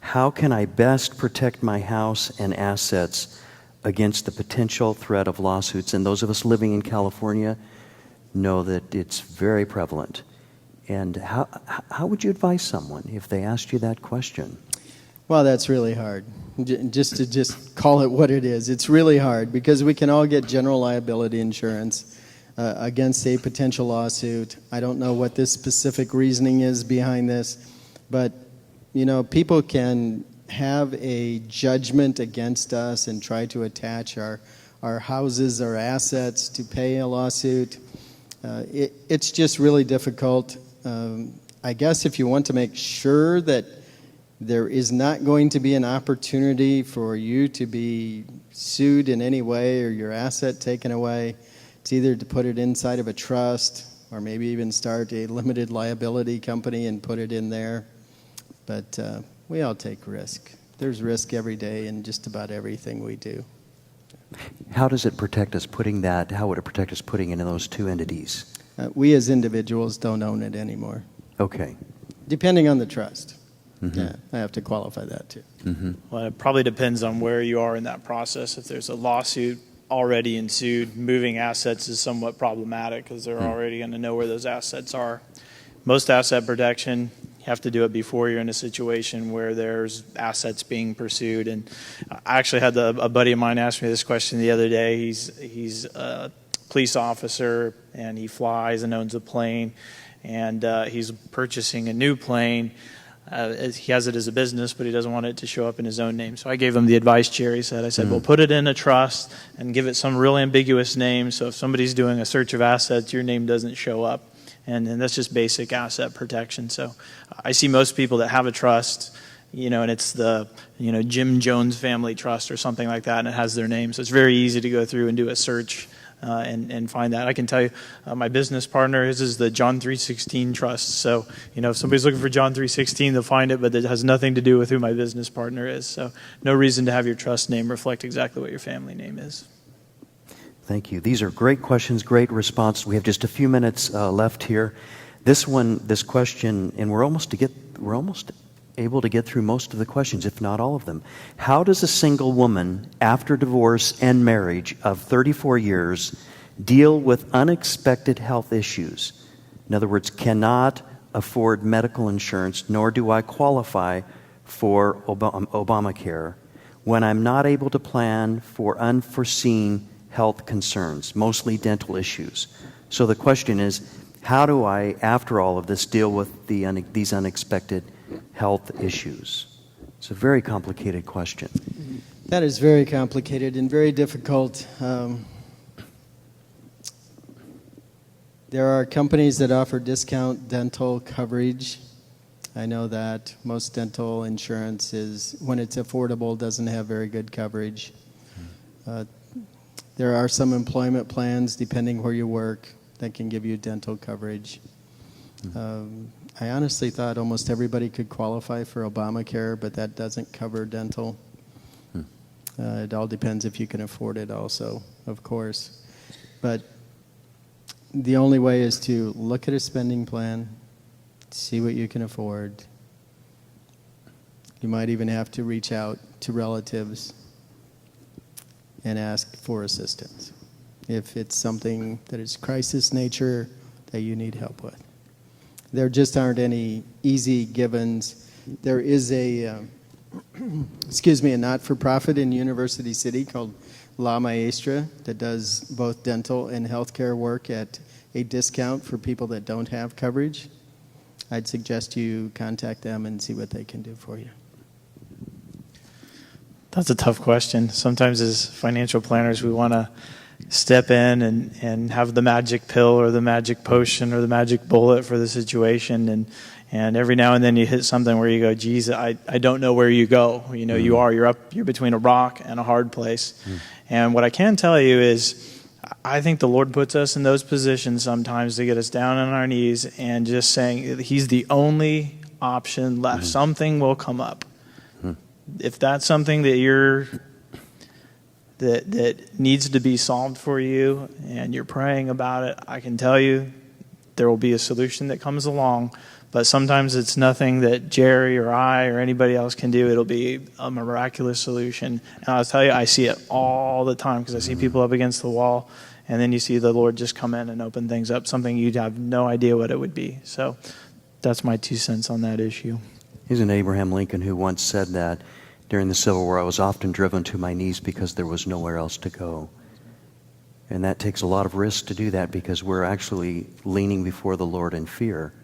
A: How can I best protect my house and assets against the potential threat of lawsuits? And those of us living in California know that it's very prevalent. And how would you advise someone if they asked you that question?
B: Well, that's really hard. Just call it what it is. It's really hard because we can all get general liability insurance against a potential lawsuit. I don't know what this specific reasoning is behind this, but people can have a judgment against us and try to attach our houses or assets to pay a lawsuit. It's just really difficult. I guess if you want to make sure that there is not going to be an opportunity for you to be sued in any way or your asset taken away, it's either to put it inside of a trust or maybe even start a limited liability company and put it in there. But we all take risk. There's risk every day in just about everything we do.
A: How does it protect us how would it protect us putting it in those two entities?
B: We as individuals don't own it anymore.
A: Okay.
B: Depending on the trust.
A: Mm-hmm.
B: Yeah, I have to qualify that too.
A: Mm-hmm.
C: Well, it probably depends on where you are in that process. If there's a lawsuit already ensued, moving assets is somewhat problematic because they're already going to know where those assets are. Most asset protection, you have to do it before you're in a situation where there's assets being pursued. And I actually had a buddy of mine ask me this question the other day. He's a police officer, and he flies and owns a plane, and he's purchasing a new plane. He has it as a business, but he doesn't want it to show up in his own name. So I gave him the advice Jerry said. I said, well, put it in a trust and give it some real ambiguous name, so if somebody's doing a search of assets, your name doesn't show up. And that's just basic asset protection. So I see most people that have a trust, and it's the Jim Jones Family Trust or something like that, and it has their name. So it's very easy to go through and do a search and find that. I can tell you, my business partner, his is the John 316 Trust. So, if somebody's looking for John 316, they'll find it, but it has nothing to do with who my business partner is. So no reason to have your trust name reflect exactly what your family name is.
A: Thank you. These are great questions, great responses. We have just a few minutes left here. This question, and we're almost able to get through most of the questions, if not all of them. How does a single woman, after divorce and marriage of 34 years, deal with unexpected health issues? In other words, cannot afford medical insurance, nor do I qualify for Obamacare when I'm not able to plan for unforeseen health concerns, mostly dental issues. So the question is, how do I, after all of this, deal with these unexpected health issues? It's a very complicated question.
B: That is very complicated and very difficult. There are companies that offer discount dental coverage. I know that most dental insurance is, when it's affordable, doesn't have very good coverage. There are some employment plans, depending where you work, that can give you dental coverage. I honestly thought almost everybody could qualify for Obamacare, but that doesn't cover dental. It all depends if you can afford it also, of course. But the only way is to look at a spending plan, see what you can afford. You might even have to reach out to relatives and ask for assistance if it's something that is crisis nature that you need help with. There just aren't any easy givens. There is a a not-for-profit in University City called La Maestra that does both dental and healthcare work at a discount for people that don't have coverage. I'd suggest you contact them and see what they can do for you.
C: That's a tough question. Sometimes as financial planners, we want to step in and have the magic pill or the magic potion or the magic bullet for the situation. And every now and then you hit something where you go, geez, I don't know where you go. You know, you're between a rock and a hard place. And what I can tell you is I think the Lord puts us in those positions sometimes to get us down on our knees and just saying he's the only option left. Something will come up. If that's something that that needs to be solved for you and you're praying about it, I can tell you there will be a solution that comes along. But sometimes it's nothing that Jerry or I or anybody else can do. It'll be a miraculous solution. And I'll tell you, I see it all the time because I see people up against the wall, and then you see the Lord just come in and open things up, something you'd have no idea what it would be. So that's my 2 cents on that issue.
A: Isn't Abraham Lincoln who once said that during the Civil War, I was often driven to my knees because there was nowhere else to go. And that takes a lot of risk to do that because we're actually leaning before the Lord in fear.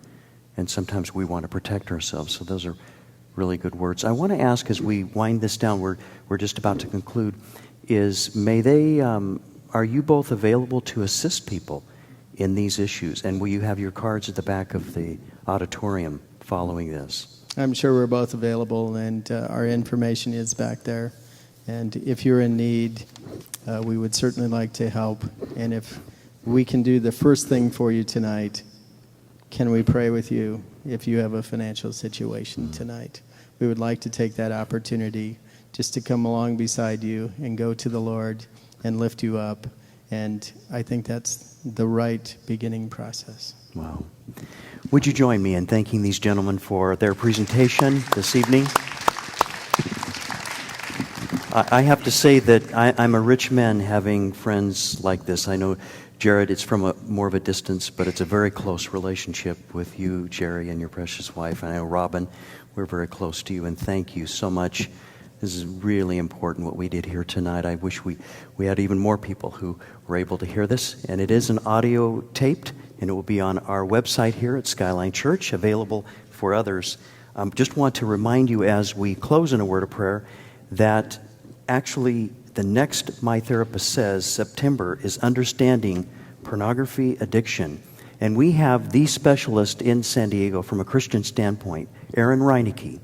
A: And sometimes we want to protect ourselves. So those are really good words. I want to ask as we wind this down, we're just about to conclude, are you both available to assist people in these issues? And will you have your cards at the back of the auditorium following this?
B: I'm sure we're both available, and our information is back there. And if you're in need, we would certainly like to help. And if we can do the first thing for you tonight, can we pray with you if you have a financial situation tonight? We would like to take that opportunity just to come along beside you and go to the Lord and lift you up. And I think that's the right beginning process.
A: Wow. Would you join me in thanking these gentlemen for their presentation this evening? I have to say that I'm a rich man having friends like this. I know, Jared, it's from more of a distance, but it's a very close relationship with you, Jerry, and your precious wife. And I know, Robin, we're very close to you, and thank you so much. This is really important what we did here tonight. I wish we had even more people who were able to hear this. And it is an audio taped, and it will be on our website here at Skyline Church, available for others. Just want to remind you as we close in a word of prayer that actually the next My Therapist Says September is Understanding Pornography Addiction. And we have the specialist in San Diego from a Christian standpoint, Aaron Reinecke.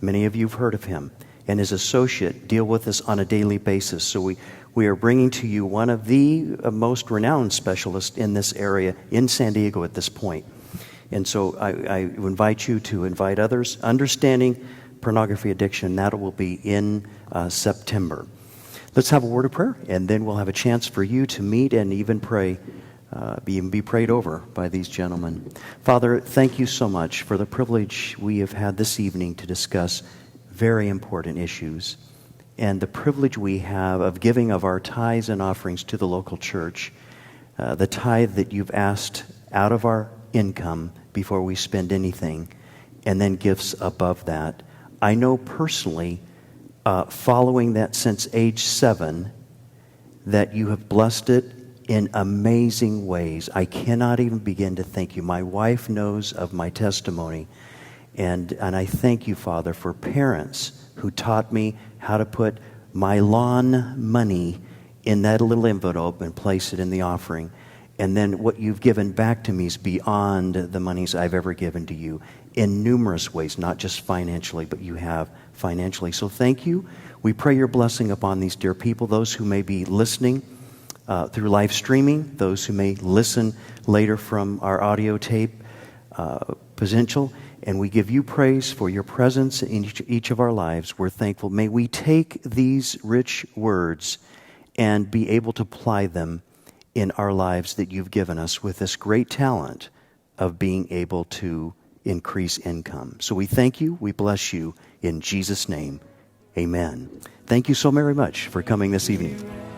A: Many of you have heard of him. And his associate deal with us on a daily basis. So we are bringing to you one of the most renowned specialists in this area in San Diego at this point. And so I invite you to invite others. Understanding Pornography Addiction, that will be in September. Let's have a word of prayer, and then we'll have a chance for you to meet and even pray, be prayed over by these gentlemen. Father, thank you so much for the privilege we have had this evening to discuss very important issues, and the privilege we have of giving of our tithes and offerings to the local church, the tithe that you've asked out of our income before we spend anything, and then gifts above that. I know personally, following that since age 7, that you have blessed it in amazing ways. I cannot even begin to thank you. My wife knows of my testimony. And I thank you, Father, for parents who taught me how to put my lawn money in that little envelope and place it in the offering. And then what you've given back to me is beyond the monies I've ever given to you in numerous ways, not just financially, but you have financially. So thank you. We pray your blessing upon these dear people, those who may be listening through live streaming, those who may listen later from our audio tape potential. And we give you praise for your presence in each of our lives. We're thankful. May we take these rich words and be able to apply them in our lives that you've given us with this great talent of being able to increase income. So we thank you. We bless you in Jesus' name. Amen. Thank you so very much for coming this evening.